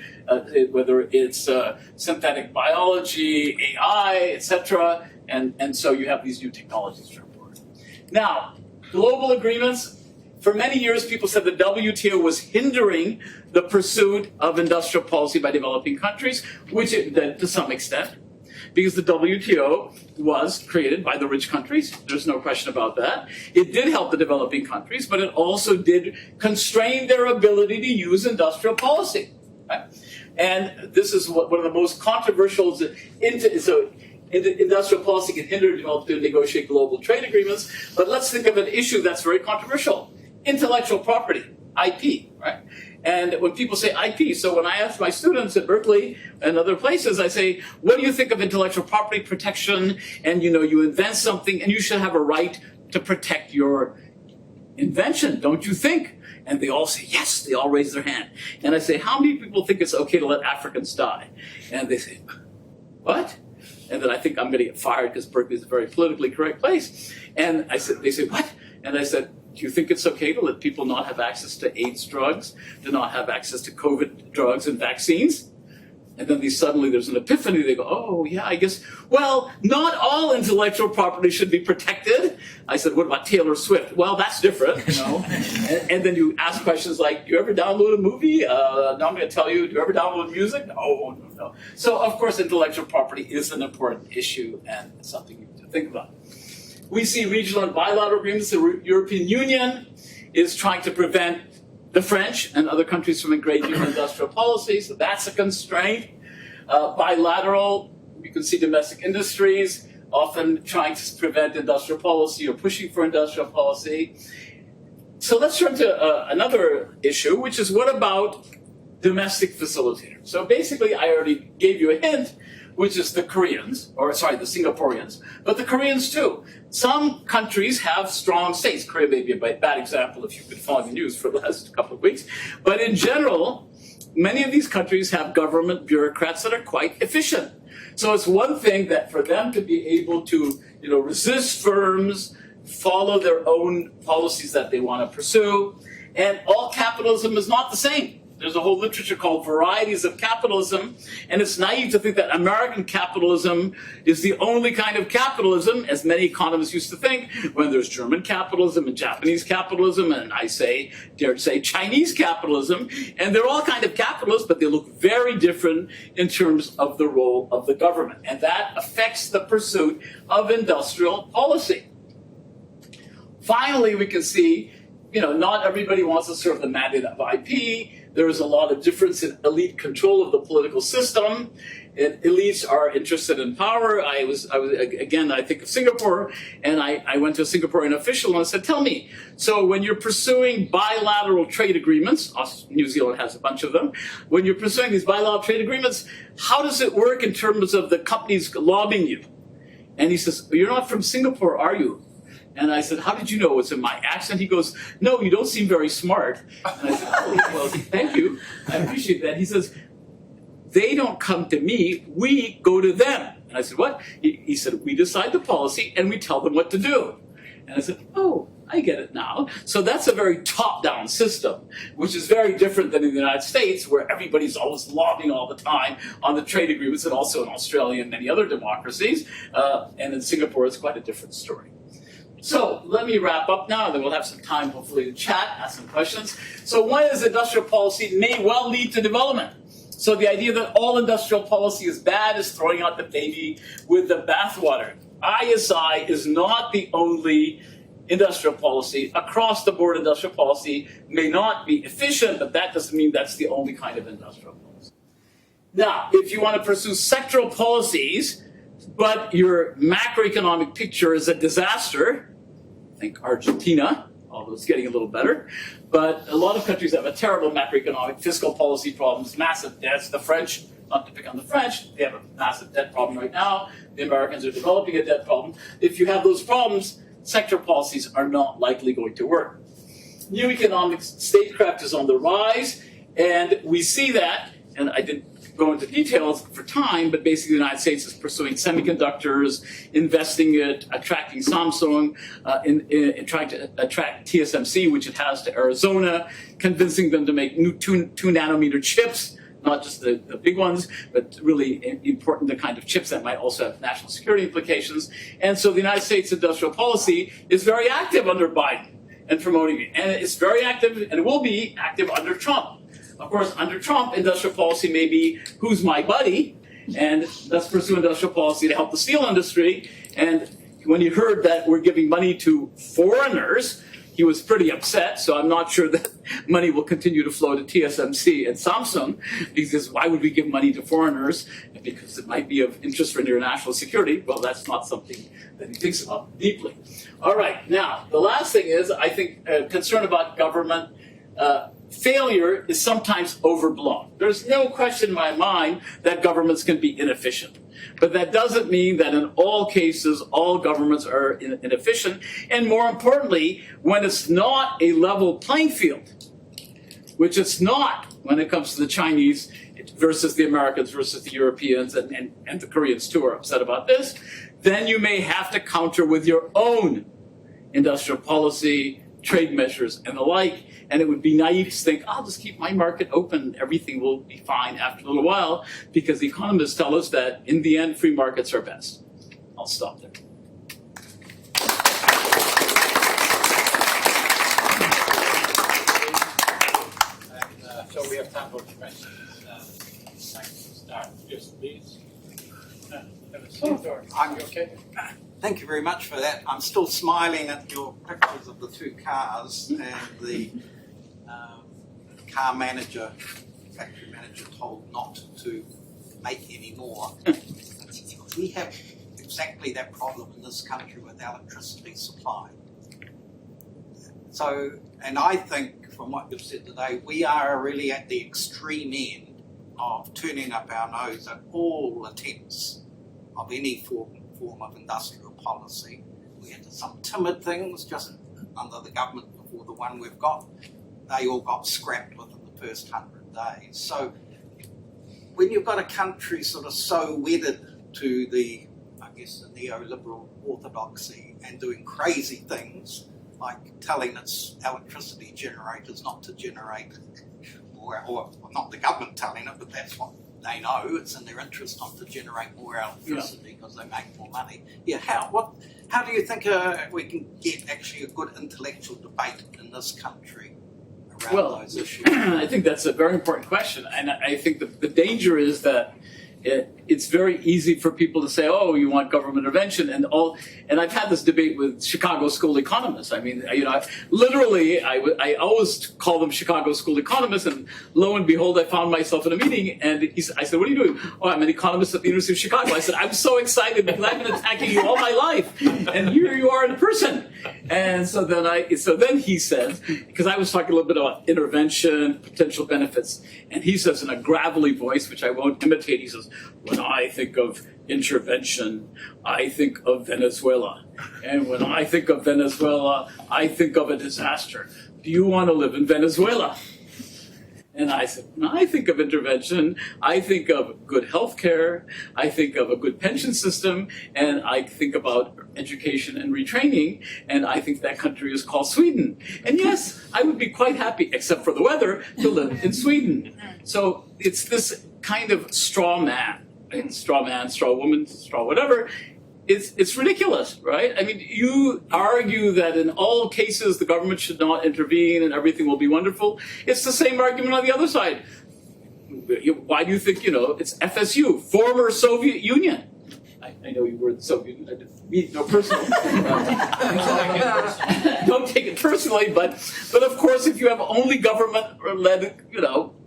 whether it's synthetic biology, AI, etc. And so you have these new technologies that are important. Now, global agreements. For many years, people said the WTO was hindering the pursuit of industrial policy by developing countries, which it did to some extent, because the WTO was created by the rich countries. There's no question about that. It did help the developing countries, but it also did constrain their ability to use industrial policy. Right? And this is one of the most controversial. Industrial policy can hinder developers to negotiate global trade agreements. But let's think of an issue that's very controversial. Intellectual property, IP, right? And when people say IP, so when I ask my students at Berkeley and other places, I say, what do you think of intellectual property protection? And you invent something and you should have a right to protect your invention, don't you think? And they all say, yes, they all raise their hand. And I say, how many people think it's okay to let Africans die? And they say, what? And then I think I'm going to get fired because Berkeley is a very politically correct place. And they say, what? And I said, do you think it's okay to let people not have access to AIDS drugs, to not have access to COVID drugs and vaccines? And then suddenly there's an epiphany. They go, oh, yeah, I guess, well, not all intellectual property should be protected. I said, what about Taylor Swift? Well, that's different, and then you ask questions like, do you ever download a movie? Now I'm going to tell you, do you ever download music? No. So, of course, intellectual property is an important issue and something you need to think about. We see regional and bilateral agreements. The European Union is trying to prevent the French and other countries from engaging in industrial policy, so that's a constraint. Bilateral, you can see domestic industries often trying to prevent industrial policy or pushing for industrial policy. So let's turn to another issue, which is what about domestic facilitators? So basically, I already gave you a hint, which is the Koreans, or sorry, the Singaporeans, but the Koreans too. Some countries have strong states. Korea may be a bad example if you've been following the news for the last couple of weeks. But in general, many of these countries have government bureaucrats that are quite efficient. So it's one thing that for them to be able to, resist firms, follow their own policies that they want to pursue, and all capitalism is not the same. There's a whole literature called Varieties of Capitalism, and it's naive to think that American capitalism is the only kind of capitalism, as many economists used to think, when there's German capitalism and Japanese capitalism, and I dare to say Chinese capitalism, and they're all kind of capitalists, but they look very different in terms of the role of the government, and that affects the pursuit of industrial policy. Finally, we can see, not everybody wants to serve the mandate of IP. There is a lot of difference in elite control of the political system. And elites are interested in power. I think of Singapore, and I went to a Singaporean official and I said, tell me, so when you're pursuing bilateral trade agreements, New Zealand has a bunch of them, when you're pursuing these bilateral trade agreements, how does it work in terms of the companies lobbying you? And he says, you're not from Singapore, are you? And I said, how did you know it was in my accent? He goes, no, you don't seem very smart. And I said, oh, well, thank you. I appreciate that. He says, they don't come to me, we go to them. And I said, what? He said, we decide the policy and we tell them what to do. And I said, oh, I get it now. So that's a very top-down system, which is very different than in the United States, where everybody's always lobbying all the time on the trade agreements, and also in Australia and many other democracies. And in Singapore, it's quite a different story. So let me wrap up now, and then we'll have some time, hopefully, to chat, ask some questions. So one is industrial policy may well lead to development. So the idea that all industrial policy is bad is throwing out the baby with the bathwater. ISI is not the only industrial policy. Across the board, industrial policy may not be efficient, but that doesn't mean that's the only kind of industrial policy. Now, if you want to pursue sectoral policies, but your macroeconomic picture is a disaster, think Argentina, although it's getting a little better, but a lot of countries have a terrible macroeconomic fiscal policy problems, massive debts. The French, not to pick on the French, they have a massive debt problem right now. The Americans are developing a debt problem. If you have those problems, sector policies are not likely going to work. New economic statecraft is on the rise, and we see that, and I didn't go into details for time, but basically the United States is pursuing semiconductictors, investing it, attracting Samsung, in trying to attract TSMC, which it has, to Arizona, convincing them to make new 2 nanometer chips, not just the big ones, but really important, the kind of chips that might also have national security implications. And so the United States industrial policy is very active under Biden and promoting it. And it's very active, and it will be active under Trump. Of course, under Trump, industrial policy may be, who's my buddy? And let's pursue industrial policy to help the steel industry. And when he heard that we're giving money to foreigners, he was pretty upset. So I'm not sure that money will continue to flow to TSMC and Samsung, because why would we give money to foreigners? Because it might be of interest for international security. Well, that's not something that he thinks about deeply. All right, now, the last thing is, I think, concern about government failure is sometimes overblown. There's no question in my mind that governments can be inefficient. But that doesn't mean that in all cases, all governments are inefficient. And more importantly, when it's not a level playing field, which it's not when it comes to the Chinese versus the Americans versus the Europeans, and the Koreans too are upset about this, then you may have to counter with your own industrial policy, trade measures, and the like. And it would be naive to think, I'll just keep my market open, everything will be fine after a little while, because the economists tell us that in the end, free markets are best. I'll stop there. And, so we have time for questions. Like to start. Yes, please. I'm okay. Thank you very much for that. I'm still smiling at your pictures of the 2 cars and the car manager, factory manager told not to make any more. We have exactly that problem in this country with electricity supply. So, and I think from what you've said today, we are really at the extreme end of turning up our nose at all attempts of any form of industrial policy. We had some timid things just under the government before the one we've got. They all got scrapped within the first 100 days. So when you've got a country sort of so wedded to the neoliberal orthodoxy and doing crazy things, like telling its electricity generators not to generate, or not the government telling it, but that's what they know, it's in their interest not to generate more electricity because they make more money. Yeah, how do you think we can get actually a good intellectual debate in this country around those issues? I think that's a very important question, and I think the danger is that it's very easy for people to say, "Oh, you want government intervention," and I've had this debate with Chicago school economists. I mean, literally, I always call them Chicago school economists, and lo and behold, I found myself in a meeting, and I said, "What are you doing?" "Oh, I'm an economist at the University of Chicago." I said, "I'm so excited because I've been attacking you all my life, and here you are in person." And so then he said, because I was talking a little bit about intervention, potential benefits, and he says in a gravelly voice, which I won't imitate, he says, "When I think of intervention, I think of Venezuela. And when I think of Venezuela, I think of a disaster. Do you want to live in Venezuela?" And I said, "When I think of intervention, I think of good health care, I think of a good pension system, and I think about education and retraining, and I think that country is called Sweden. And yes, I would be quite happy, except for the weather, to live in Sweden." So it's this kind of straw man, straw woman, straw whatever. It's ridiculous, right? I mean, you argue that in all cases the government should not intervene and everything will be wonderful. It's the same argument on the other side. Why do you think, it's FSU, former Soviet Union? I know you were the Soviet Union. I didn't mean no personal. Don't take it personally, but of course, if you have only government-led,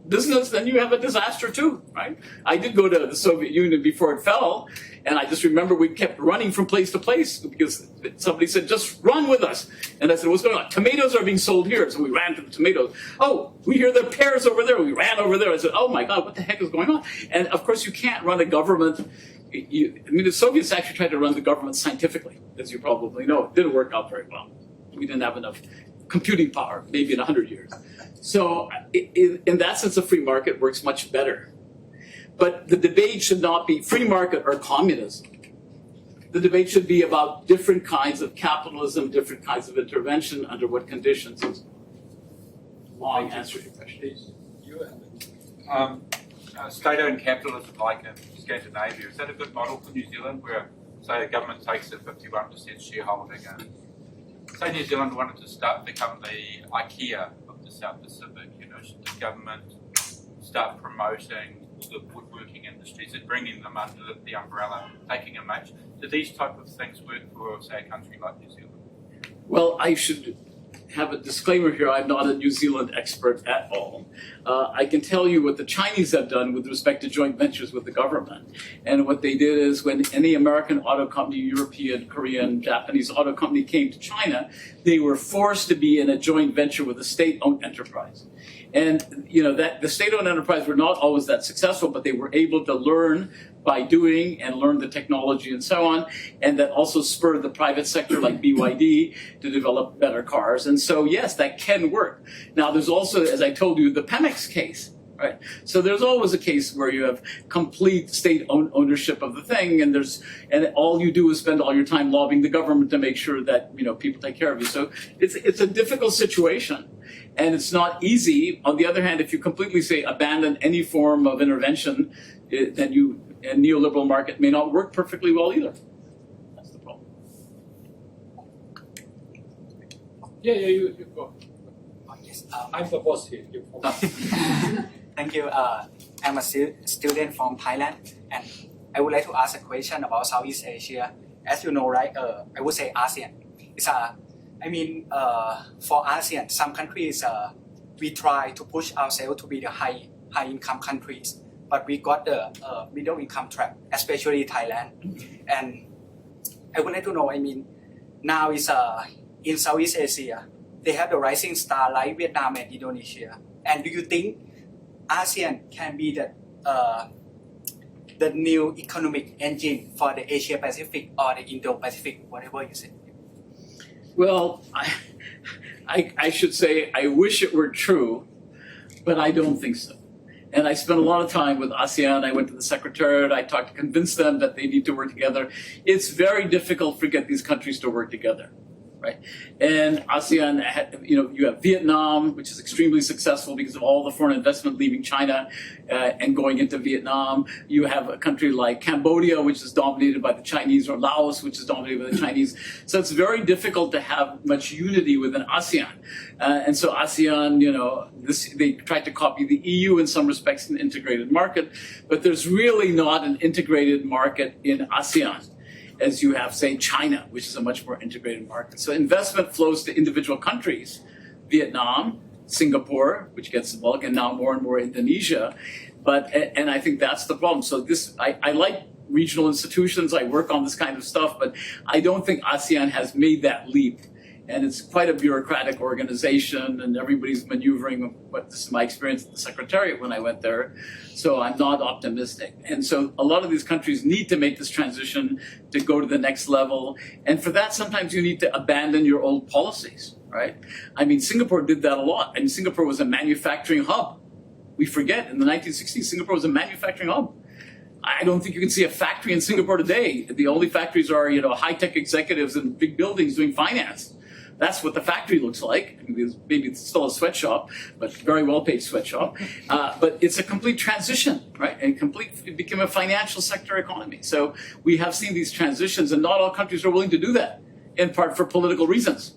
business, then you have a disaster too, right? I did go to the Soviet Union before it fell, and I just remember we kept running from place to place because somebody said, "Just run with us." And I said, "What's going on?" "Tomatoes are being sold here." So we ran to the tomatoes. "Oh, we hear there are pears over there." We ran over there. I said, "Oh my God, what the heck is going on?" And of course, you can't run a government. The Soviets actually tried to run the government scientifically, as you probably know. It didn't work out very well. We didn't have enough computing power, maybe in 100 years. So in that sense, the free market works much better. But the debate should not be free market or communism. The debate should be about different kinds of capitalism, different kinds of intervention, under what conditions. Long answer to your question. Please, you have it. State-owned capitalism like in Scandinavia, is that a good model for New Zealand where, say, the government takes a 51% shareholding and say New Zealand wanted to become the IKEA of the South Pacific, should the government start promoting the woodworking industries and bringing them under the umbrella, taking a match? Do these type of things work for, say, a country like New Zealand? Well, I should have a disclaimer here. I'm not a New Zealand expert at all. I can tell you what the Chinese have done with respect to joint ventures with the government. And what they did is when any American auto company, European, Korean, Japanese auto company came to China, they were forced to be in a joint venture with a state-owned enterprise. And that the state-owned enterprise were not always that successful, but they were able to learn by doing and learn the technology and so on, and that also spurred the private sector like BYD to develop better cars. And so, yes, that can work. Now, there's also, as I told you, the Pemex case, right? So there's always a case where you have complete state ownership of the thing, and all you do is spend all your time lobbying the government to make sure that people take care of you. So it's a difficult situation. And it's not easy. On the other hand, if you completely say abandon any form of intervention, then a neoliberal market may not work perfectly well either. That's the problem. Yeah, you go. Yes. I'm the boss here. You go. Thank you. I'm a student from Thailand, and I would like to ask a question about Southeast Asia. As you know, right? I would say ASEAN. For ASEAN, some countries we try to push ourselves to be the high income countries, but we got the middle income trap, especially Thailand. And I would like to know, I mean, now is in Southeast Asia, they have the rising star like Vietnam and Indonesia. And do you think ASEAN can be the new economic engine for the Asia Pacific or the Indo-Pacific, whatever you say? Well, I should say I wish it were true, but I don't think so. And I spent a lot of time with ASEAN. I went to the Secretariat. I talked to convince them that they need to work together. It's very difficult for get these countries to work together, right? And ASEAN, you have Vietnam, which is extremely successful because of all the foreign investment leaving China and going into Vietnam. You have a country like Cambodia, which is dominated by the Chinese, or Laos, which is dominated by the Chinese. So it's very difficult to have much unity within ASEAN. And so ASEAN, they tried to copy the EU in some respects, an integrated market, but there's really not an integrated market in ASEAN as you have, say, China, which is a much more integrated market. So investment flows to individual countries, Vietnam, Singapore, which gets the bulk, and now more and more Indonesia. And I think that's the problem. So I like regional institutions, I work on this kind of stuff, but I don't think ASEAN has made that leap. And it's quite a bureaucratic organization, and everybody's maneuvering. But this is my experience at the Secretariat when I went there. So I'm not optimistic. And so a lot of these countries need to make this transition to go to the next level. And for that, sometimes you need to abandon your old policies, right? I mean, Singapore did that a lot. And Singapore was a manufacturing hub. We forget, in the 1960s, Singapore was a manufacturing hub. I don't think you can see a factory in Singapore today. The only factories are, high-tech executives in big buildings doing finance. That's what the factory looks like. Maybe it's still a sweatshop, but very well-paid sweatshop. But it's a complete transition, right? It became a financial sector economy. So we have seen these transitions, and not all countries are willing to do that, in part for political reasons,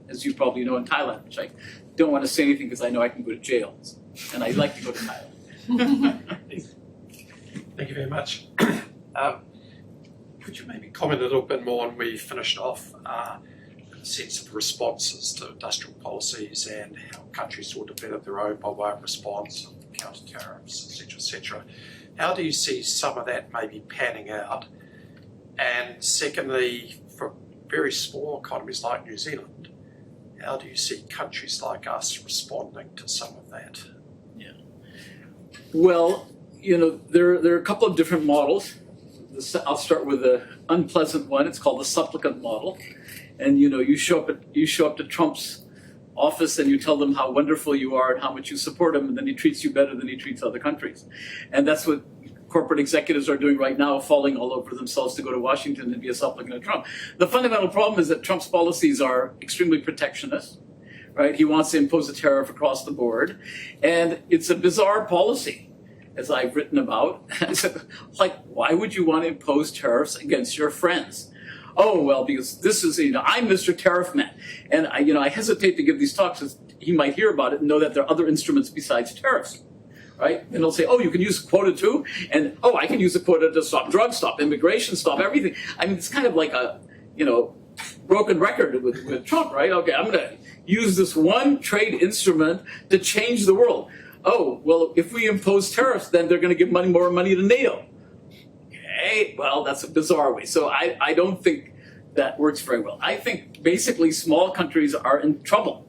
as you probably know in Thailand, which I don't want to say anything because I know I can go to jail, and I'd like to go to Thailand. Thank you very much. Could you maybe comment a little bit more on where you finished off? Sense of responses to industrial policies and how countries will develop their own by way of response, counter tariffs, etc., etc. How do you see some of that maybe panning out? And secondly, for very small economies like New Zealand, how do you see countries like us responding to some of that? Yeah. Well, there are a couple of different models. I'll start with the unpleasant one. It's called the supplicant model. And you show up to Trump's office and you tell them how wonderful you are and how much you support him, and then he treats you better than he treats other countries. And that's what corporate executives are doing right now, falling all over themselves to go to Washington and be a supplicant to Trump. The fundamental problem is that Trump's policies are extremely protectionist, right? He wants to impose a tariff across the board, and it's a bizarre policy, as I've written about. Like, why would you want to impose tariffs against your friends? Oh, well, because this is, I'm Mr. Tariff Man. And I hesitate to give these talks because he might hear about it and know that there are other instruments besides tariffs, right? And they'll say, oh, you can use a quota too? And, oh, I can use a quota to stop drugs, stop immigration, stop everything. I mean, it's kind of like a, broken record with Trump, right? Okay, I'm going to use this one trade instrument to change the world. Oh, well, if we impose tariffs, then they're going to give more money to NATO. Okay, well, that's a bizarre way. So I don't think that works very well. I think basically small countries are in trouble.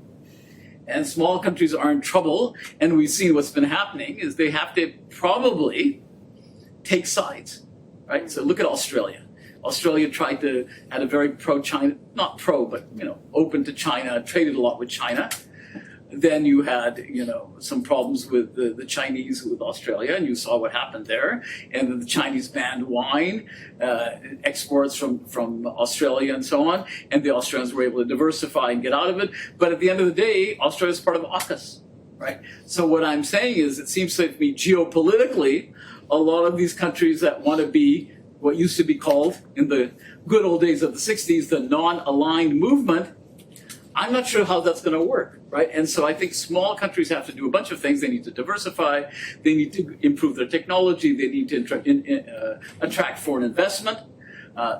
And small countries are in trouble, and we've seen what's been happening is they have to probably take sides, right? So look at Australia. Australia had a very pro-China, not pro, but open to China, traded a lot with China. Then you had, some problems with the Chinese with Australia, and you saw what happened there. And then the Chinese banned wine exports from Australia and so on. And the Australians were able to diversify and get out of it. But at the end of the day, Australia is part of AUKUS, right? So what I'm saying is, it seems to me geopolitically, a lot of these countries that want to be what used to be called in the good old days of the 60s, the non-aligned movement, I'm not sure how that's going to work, right? And so I think small countries have to do a bunch of things. They need to diversify. They need to improve their technology. They need to attract foreign investment.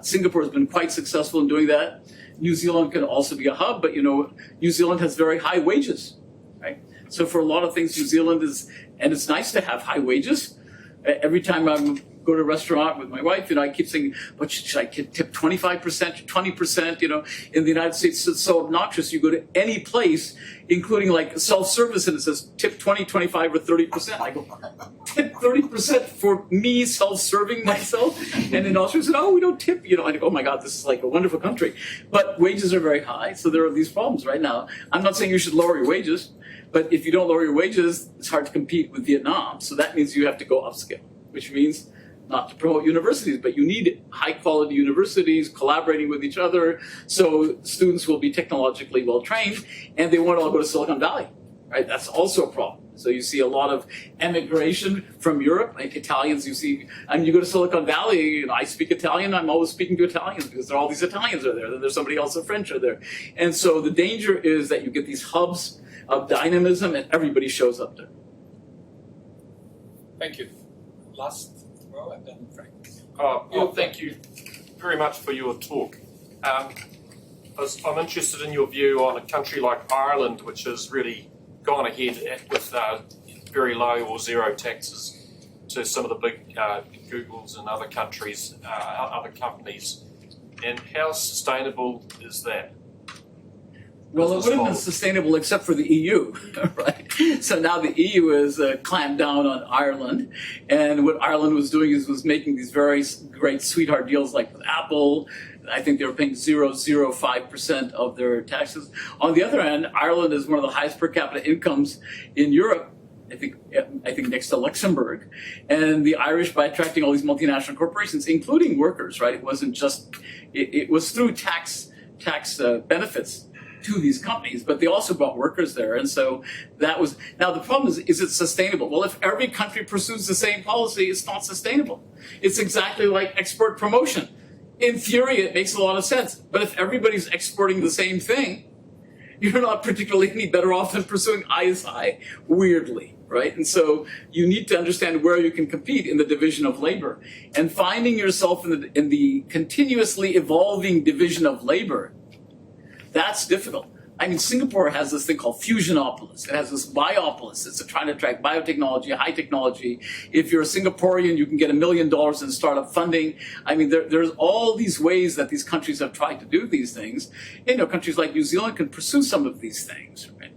Singapore has been quite successful in doing that. New Zealand can also be a hub, but New Zealand has very high wages, right? So for a lot of things, New Zealand is, and it's nice to have high wages, Every time I go to a restaurant with my wife, I keep saying, "But should I tip 25%, 20%?" In the United States, it's so obnoxious. You go to any place, including like self-service, and it says tip 20, 25, or 30%. I go, tip 30% for me self-serving myself? And in Australia, said, "Oh, we don't tip." I go, "Oh my God, this is like a wonderful country." But wages are very high, so there are these problems right now. I'm not saying you should lower your wages, but if you don't lower your wages, it's hard to compete with Vietnam. So that means you have to go upscale, which means not to promote universities, but you need high-quality universities collaborating with each other, so students will be technologically well-trained, and they won't all go to Silicon Valley, right? That's also a problem. So you see a lot of emigration from Europe, like Italians. You see, you go to Silicon Valley. I speak Italian. I'm always speaking to Italians because all these Italians are there. Then there's somebody else, French are there, and so the danger is that you get these hubs of dynamism, and everybody shows up there. Thank you. Last row, and then Frank. Thank you very much for your talk. I'm interested in your view on a country like Ireland, which has really gone ahead with very low or zero taxes to some of the big Googles and other countries, other companies. And how sustainable is that? Well, it wouldn't have been sustainable except for the EU, right? So now the EU has clamped down on Ireland, and what Ireland was doing was making these very great sweetheart deals like with Apple. I think they were paying 0.05% of their taxes. On the other hand, Ireland is one of the highest per capita incomes in Europe. I think next to Luxembourg, and the Irish, by attracting all these multinational corporations, including workers, right? It wasn't just it was through tax benefits to these companies, but they also brought workers there, and so that was. Now the problem is it sustainable? Well, if every country pursues the same policy, it's not sustainable. It's exactly like export promotion. In theory, it makes a lot of sense, but if everybody's exporting the same thing, you're not particularly any better off than pursuing ISI, weirdly, right? And so you need to understand where you can compete in the division of labor, and finding yourself in the continuously evolving division of labor. That's difficult. I mean, Singapore has this thing called Fusionopolis. It has this Biopolis. It's trying to attract biotechnology, high technology. If you're a Singaporean, you can get $1 million in startup funding. I mean, there's all these ways that these countries have tried to do these things. Countries like New Zealand can pursue some of these things, right?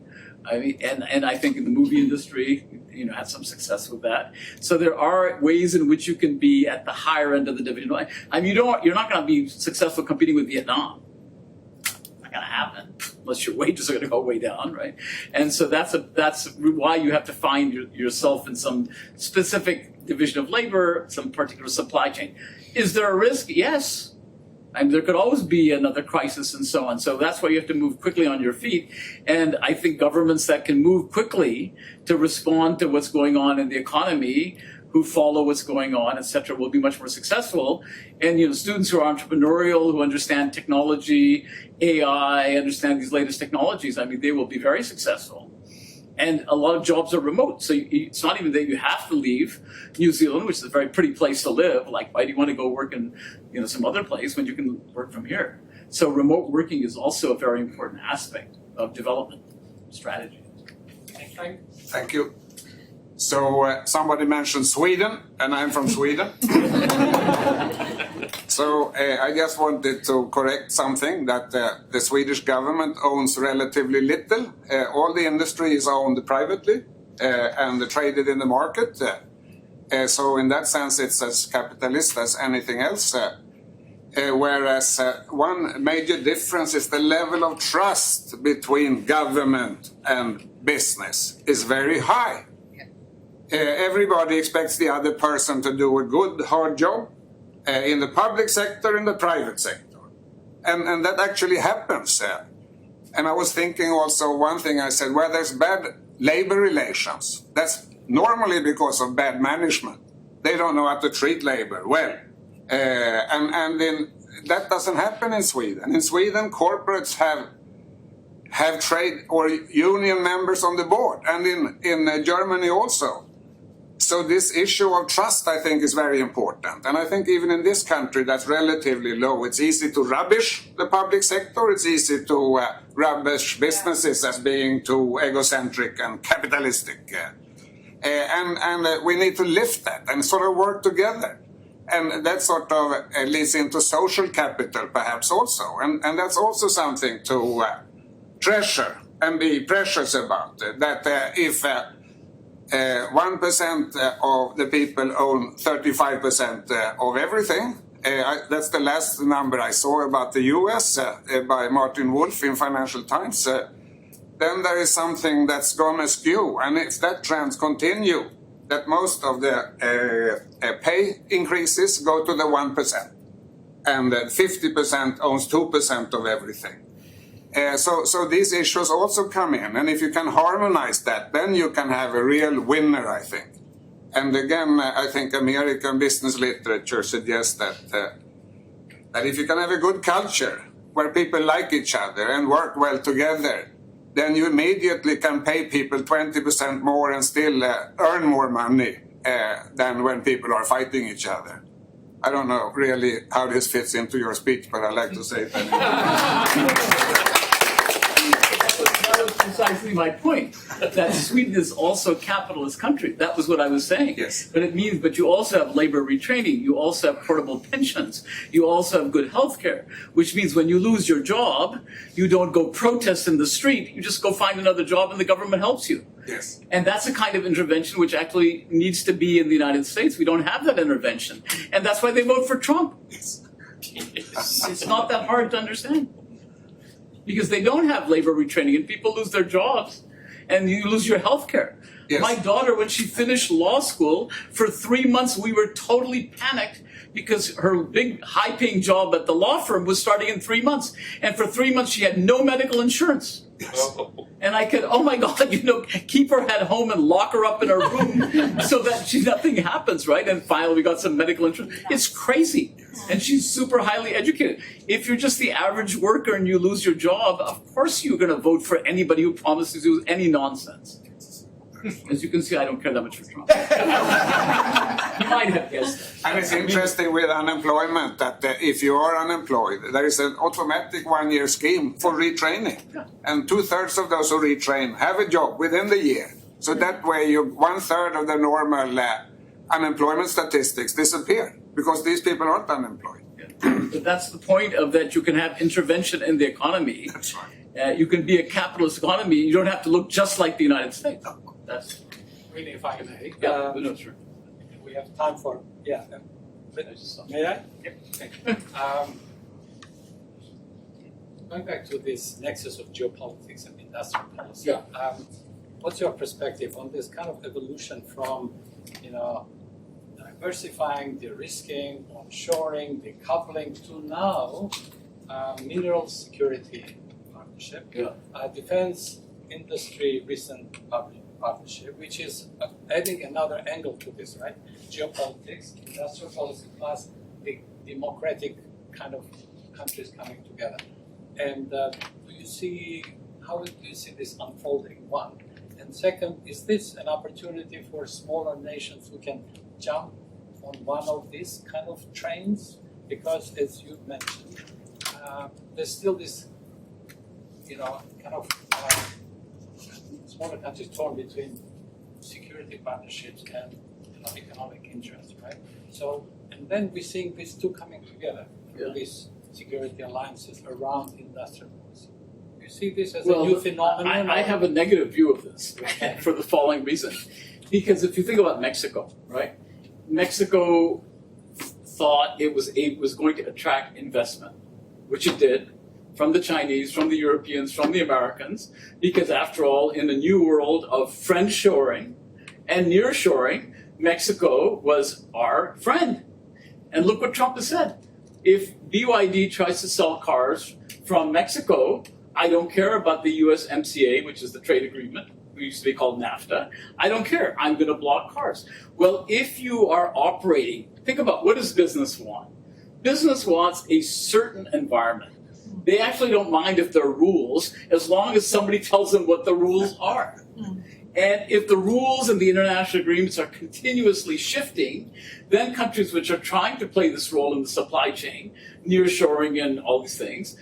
I mean, and I think in the movie industry, had some success with that. So there are ways in which you can be at the higher end of the division. I mean, you're not going to be successful competing with Vietnam. Going to happen unless your wages are going to go way down, right? And so that's why you have to find yourself in some specific division of labor, some particular supply chain. Is there a risk? Yes. And there could always be another crisis and so on. So that's why you have to move quickly on your feet. And I think governments that can move quickly to respond to what's going on in the economy, who follow what's going on, et cetera, will be much more successful. And students who are entrepreneurial, who understand technology, AI, understand these latest technologies, I mean, they will be very successful. And a lot of jobs are remote. So it's not even that you have to leave New Zealand, which is a very pretty place to live. Like, why do you want to go work in some other place when you can work from here? So remote working is also a very important aspect of development strategy. Thank you. So somebody mentioned Sweden, and I'm from Sweden. So I just wanted to correct something, that the Swedish government owns relatively little. All the industry is owned privately and traded in the market. So in that sense, it's as capitalist as anything else. Whereas one major difference is the level of trust between government and business is very high. Everybody expects the other person to do a good, hard job in the public sector, in the private sector. And that actually happens. And I was thinking also, one thing I said, where there's bad labor relations, that's normally because of bad management. They don't know how to treat labor well. And that doesn't happen in Sweden. In Sweden, corporates have trade or union members on the board, and in Germany also. So this issue of trust, I think, is very important. And I think even in this country, that's relatively low. It's easy to rubbish the public sector. It's easy to rubbish businesses as being too egocentric and capitalistic. and we need to lift that and sort of work together. And that sort of leads into social capital perhaps also. And that's also something to treasure and be precious about. That if 1% of the people own 35% of everything, that's the last number I saw about the US by Martin Wolf in Financial Times, then there is something that's gone askew. And if that trend continue, that most of the pay increases go to the 1%, and 50% owns 2% of everything. So these issues also come in, and if you can harmonize that, then you can have a real winner, I think. And again, I think American business literature suggests that if you can have a good culture where people like each other and work well together, then you immediately can pay people 20% more and still earn more money than when people are fighting each other. I don't know really how this fits into your speech, but I like to say it anyway. That was precisely my point, that Sweden is also a capitalist country. That was what I was saying. Yes. But you also have labor retraining. You also have portable pensions. You also have good health care, which means when you lose your job, you don't go protest in the street. You just go find another job and the government helps you. Yes. And that's a kind of intervention which actually needs to be in the United States. We don't have that intervention. And that's why they vote for Trump. Yes. It's not that hard to understand. Because they don't have labor retraining and people lose their jobs and you lose your health care. Yes. My daughter, when she finished law school, for 3 months we were totally panicked because her big high-paying job at the law firm was starting in 3 months. And for 3 months she had no medical insurance. Yes. And I could, oh my God, keep her at home and lock her up in her room so that nothing happens, right? And finally we got some medical insurance. It's crazy. And she's super highly educated. If you're just the average worker and you lose your job, of course you're going to vote for anybody who promises you any nonsense. As you can see, I don't care that much for Trump. You might have guessed that. And it's interesting with unemployment that if you are unemployed, there is an automatic 1-year scheme for retraining. Yeah. And 2/3 of those who retrain have a job within the year. So that way 1/3 of the normal unemployment statistics disappear because these people aren't unemployed. Yeah. But that's the point of that you can have intervention in the economy. That's right. You can be a capitalist economy. You don't have to look just like the United States. That's Really, if I may. no, sure. We have time for, may I? Yep. Thank you. Going back to this nexus of geopolitics and industrial policy, what's your perspective on this kind of evolution from, diversifying, de-risking, onshoring, decoupling to now mineral security partnership, defense industry recent partnership, which is adding another angle to this, right? Geopolitics, industrial policy, plus the democratic kind of countries coming together. And how do you see this unfolding, one? And second, is this an opportunity for smaller nations who can jump on one of these kind of trains? Because as you mentioned, there's still this, kind of smaller countries torn between security partnerships and economic interests, right? So, and then we're seeing these two coming together, these security alliances around industrial policy. Do you see this as a new phenomenon? I have a negative view of this for the following reason. Because if you think about Mexico, right? Mexico thought it was going to attract investment, which it did, from the Chinese, from the Europeans, from the Americans, because after all, in the new world of friendshoring and nearshoring, Mexico was our friend. And look what Trump has said. If BYD tries to sell cars from Mexico, I don't care about the USMCA, which is the trade agreement. It used to be called NAFTA. I don't care. I'm going to block cars. Well, if you are operating, think about what does business want? Business wants a certain environment. They actually don't mind if there are rules as long as somebody tells them what the rules are. And if the rules and the international agreements are continuously shifting, then countries which are trying to play this role in the supply chain, nearshoring and all these things,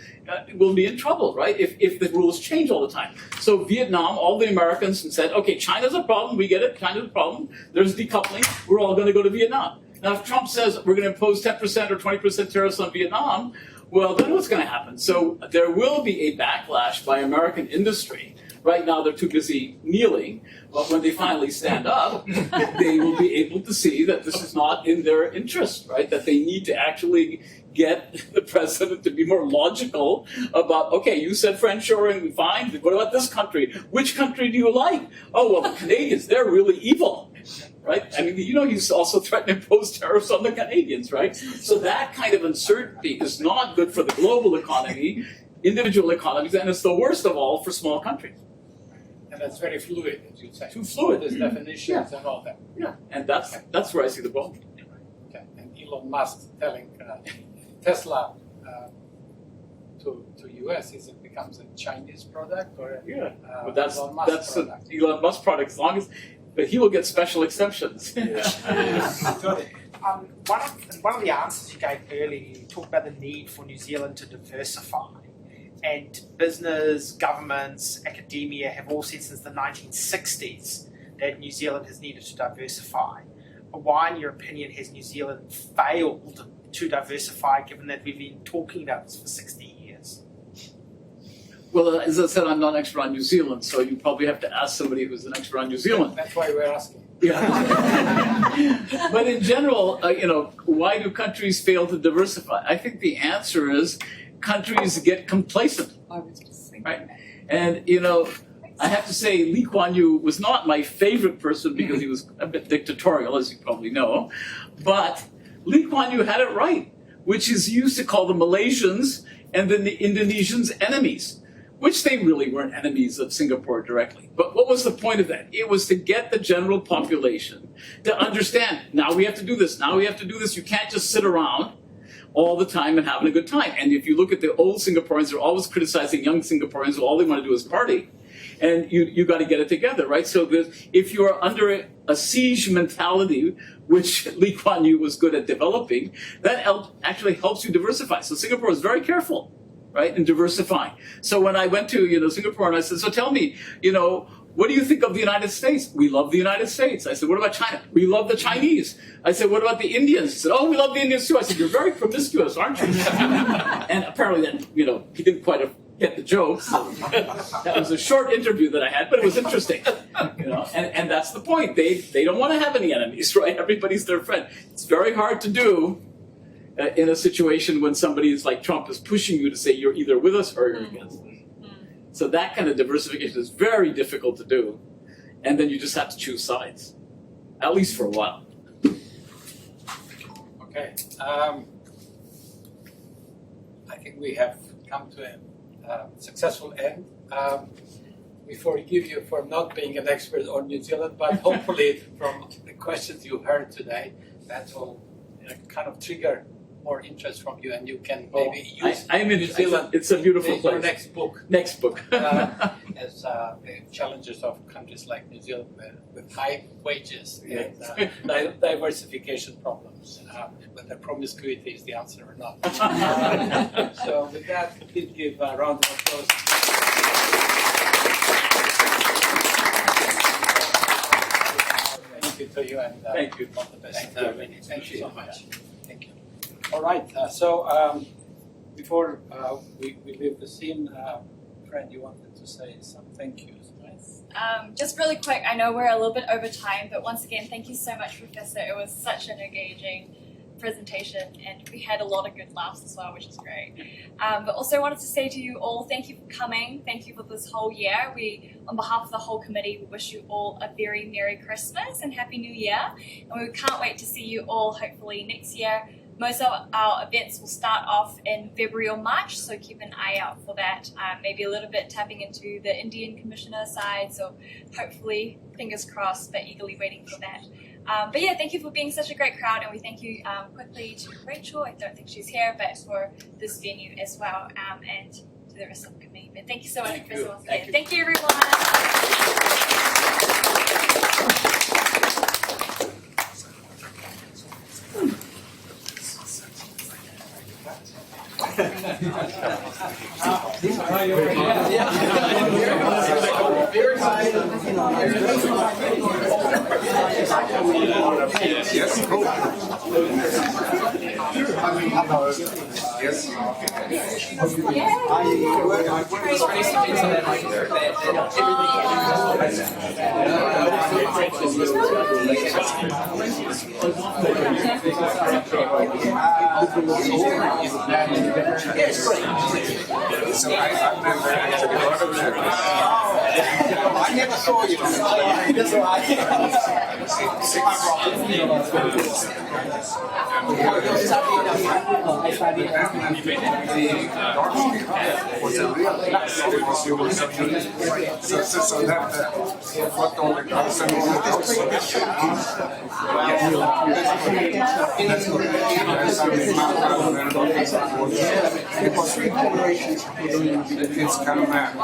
will be in trouble, right? If the rules change all the time. So Vietnam, all the Americans said, okay, China's a problem, we get it, China's a problem, there's decoupling, we're all going to go to Vietnam. Now, if Trump says we're going to impose 10% or 20% tariffs on Vietnam, well, then what's going to happen? So there will be a backlash by American industry. Right now, they're too busy kneeling, but when they finally stand up, they will be able to see that this is not in their interest, right? That they need to actually get the president to be more logical about, okay, you said friendshoring, fine, what about this country? Which country do you like? Oh, well, the Canadians, they're really evil. Right? I mean, you know, he's also threatened to impose tariffs on the Canadians, right? So that kind of uncertainty is not good for the global economy, individual economies, and it's the worst of all for small countries. And that's very fluid, as you say. Too fluid. There's definitions and all that. Yeah, and that's where I see the problem. Okay. And Elon Musk telling Tesla to US is it becomes a Chinese product or But that's Elon Musk product. Elon Musk product, as long as, but he will get special exemptions. One of the answers you gave earlier, you talked about the need for New Zealand to diversify. And business, governments, academia have all said since the 1960s that New Zealand has needed to diversify. Why, in your opinion, has New Zealand failed to diversify, given that we've been talking about this for 60 years? Well, as I said, I'm not an expert on New Zealand, so you probably have to ask somebody who's an expert on New Zealand. That's why we're asking. Yeah. But in general, why do countries fail to diversify? I think the answer is countries get complacent. I was just thinking Right. that. And, I have to say Lee Kuan Yew was not my favorite person because he was a bit dictatorial, as you probably know. But Lee Kuan Yew had it right, which is he used to call the Malaysians and then the Indonesians enemies, which they really weren't enemies of Singapore directly. But what was the point of that? It was to get the general population to understand, now we have to do this, now we have to do this. You can't just sit around all the time and having a good time. And if you look at the old Singaporeans, they're always criticizing young Singaporeans who all they want to do is party. And you got to get it together, right? So if you are under a siege mentality, which Lee Kuan Yew was good at developing, that actually helps you diversify. So Singapore is very careful, right, in diversifying. So when I went to Singapore and I said, so tell me, what do you think of the United States? We love the United States. I said, what about China? We love the Chinese. I said, what about the Indians? He said, oh, we love the Indians too. I said, you're very promiscuous, aren't you? And apparently then, he didn't quite get the joke. So that was a short interview that I had, but it was interesting. And that's the point. They don't want to have any enemies, right? Everybody's their friend. It's very hard to do in a situation when somebody is like Trump is pushing you to say you're either with us or you're against us. So that kind of diversification is very difficult to do. And then you just have to choose sides, at least for a while. Okay. I think we have come to a successful end. We forgive you for not being an expert on New Zealand, but hopefully from the questions you heard today, that will kind of trigger more interest from you, and you can maybe use I'm in New Zealand. It's a beautiful place. Your next book. Next book. As the challenges of countries like New Zealand with high wages and diversification problems, whether promiscuity is the answer or not. So with that, please give a round of applause. Thank you to you, and Thank you. all the best. Thank you so much. Thank you. All right. Before we leave the scene, Fred, you wanted to say some thank yous, right? Just really quick, I know we're a little bit over time, but once again, thank you so much, Professor. It was such an engaging presentation, and we had a lot of good laughs as well, which is great. But also wanted to say to you all, thank you for coming. Thank you for this whole year. We, on behalf of the whole committee, we wish you all a very Merry Christmas and Happy New Year. And we can't wait to see you all hopefully next year. Most of our events will start off in February or March, so keep an eye out for that. Maybe a little bit tapping into the Indian Commissioner side, so hopefully, fingers crossed, but eagerly waiting for that. But yeah, thank you for being such a great crowd, and we thank you quickly to Rachel, I don't think she's here, but for this venue as well, and to the rest of the committee. But thank you so much, Professor. Thank you, everyone. Yes, cool. Yes. So I've never actually heard of that. I never saw you. That's So that what all the girls and all the girls. It's kind of mad.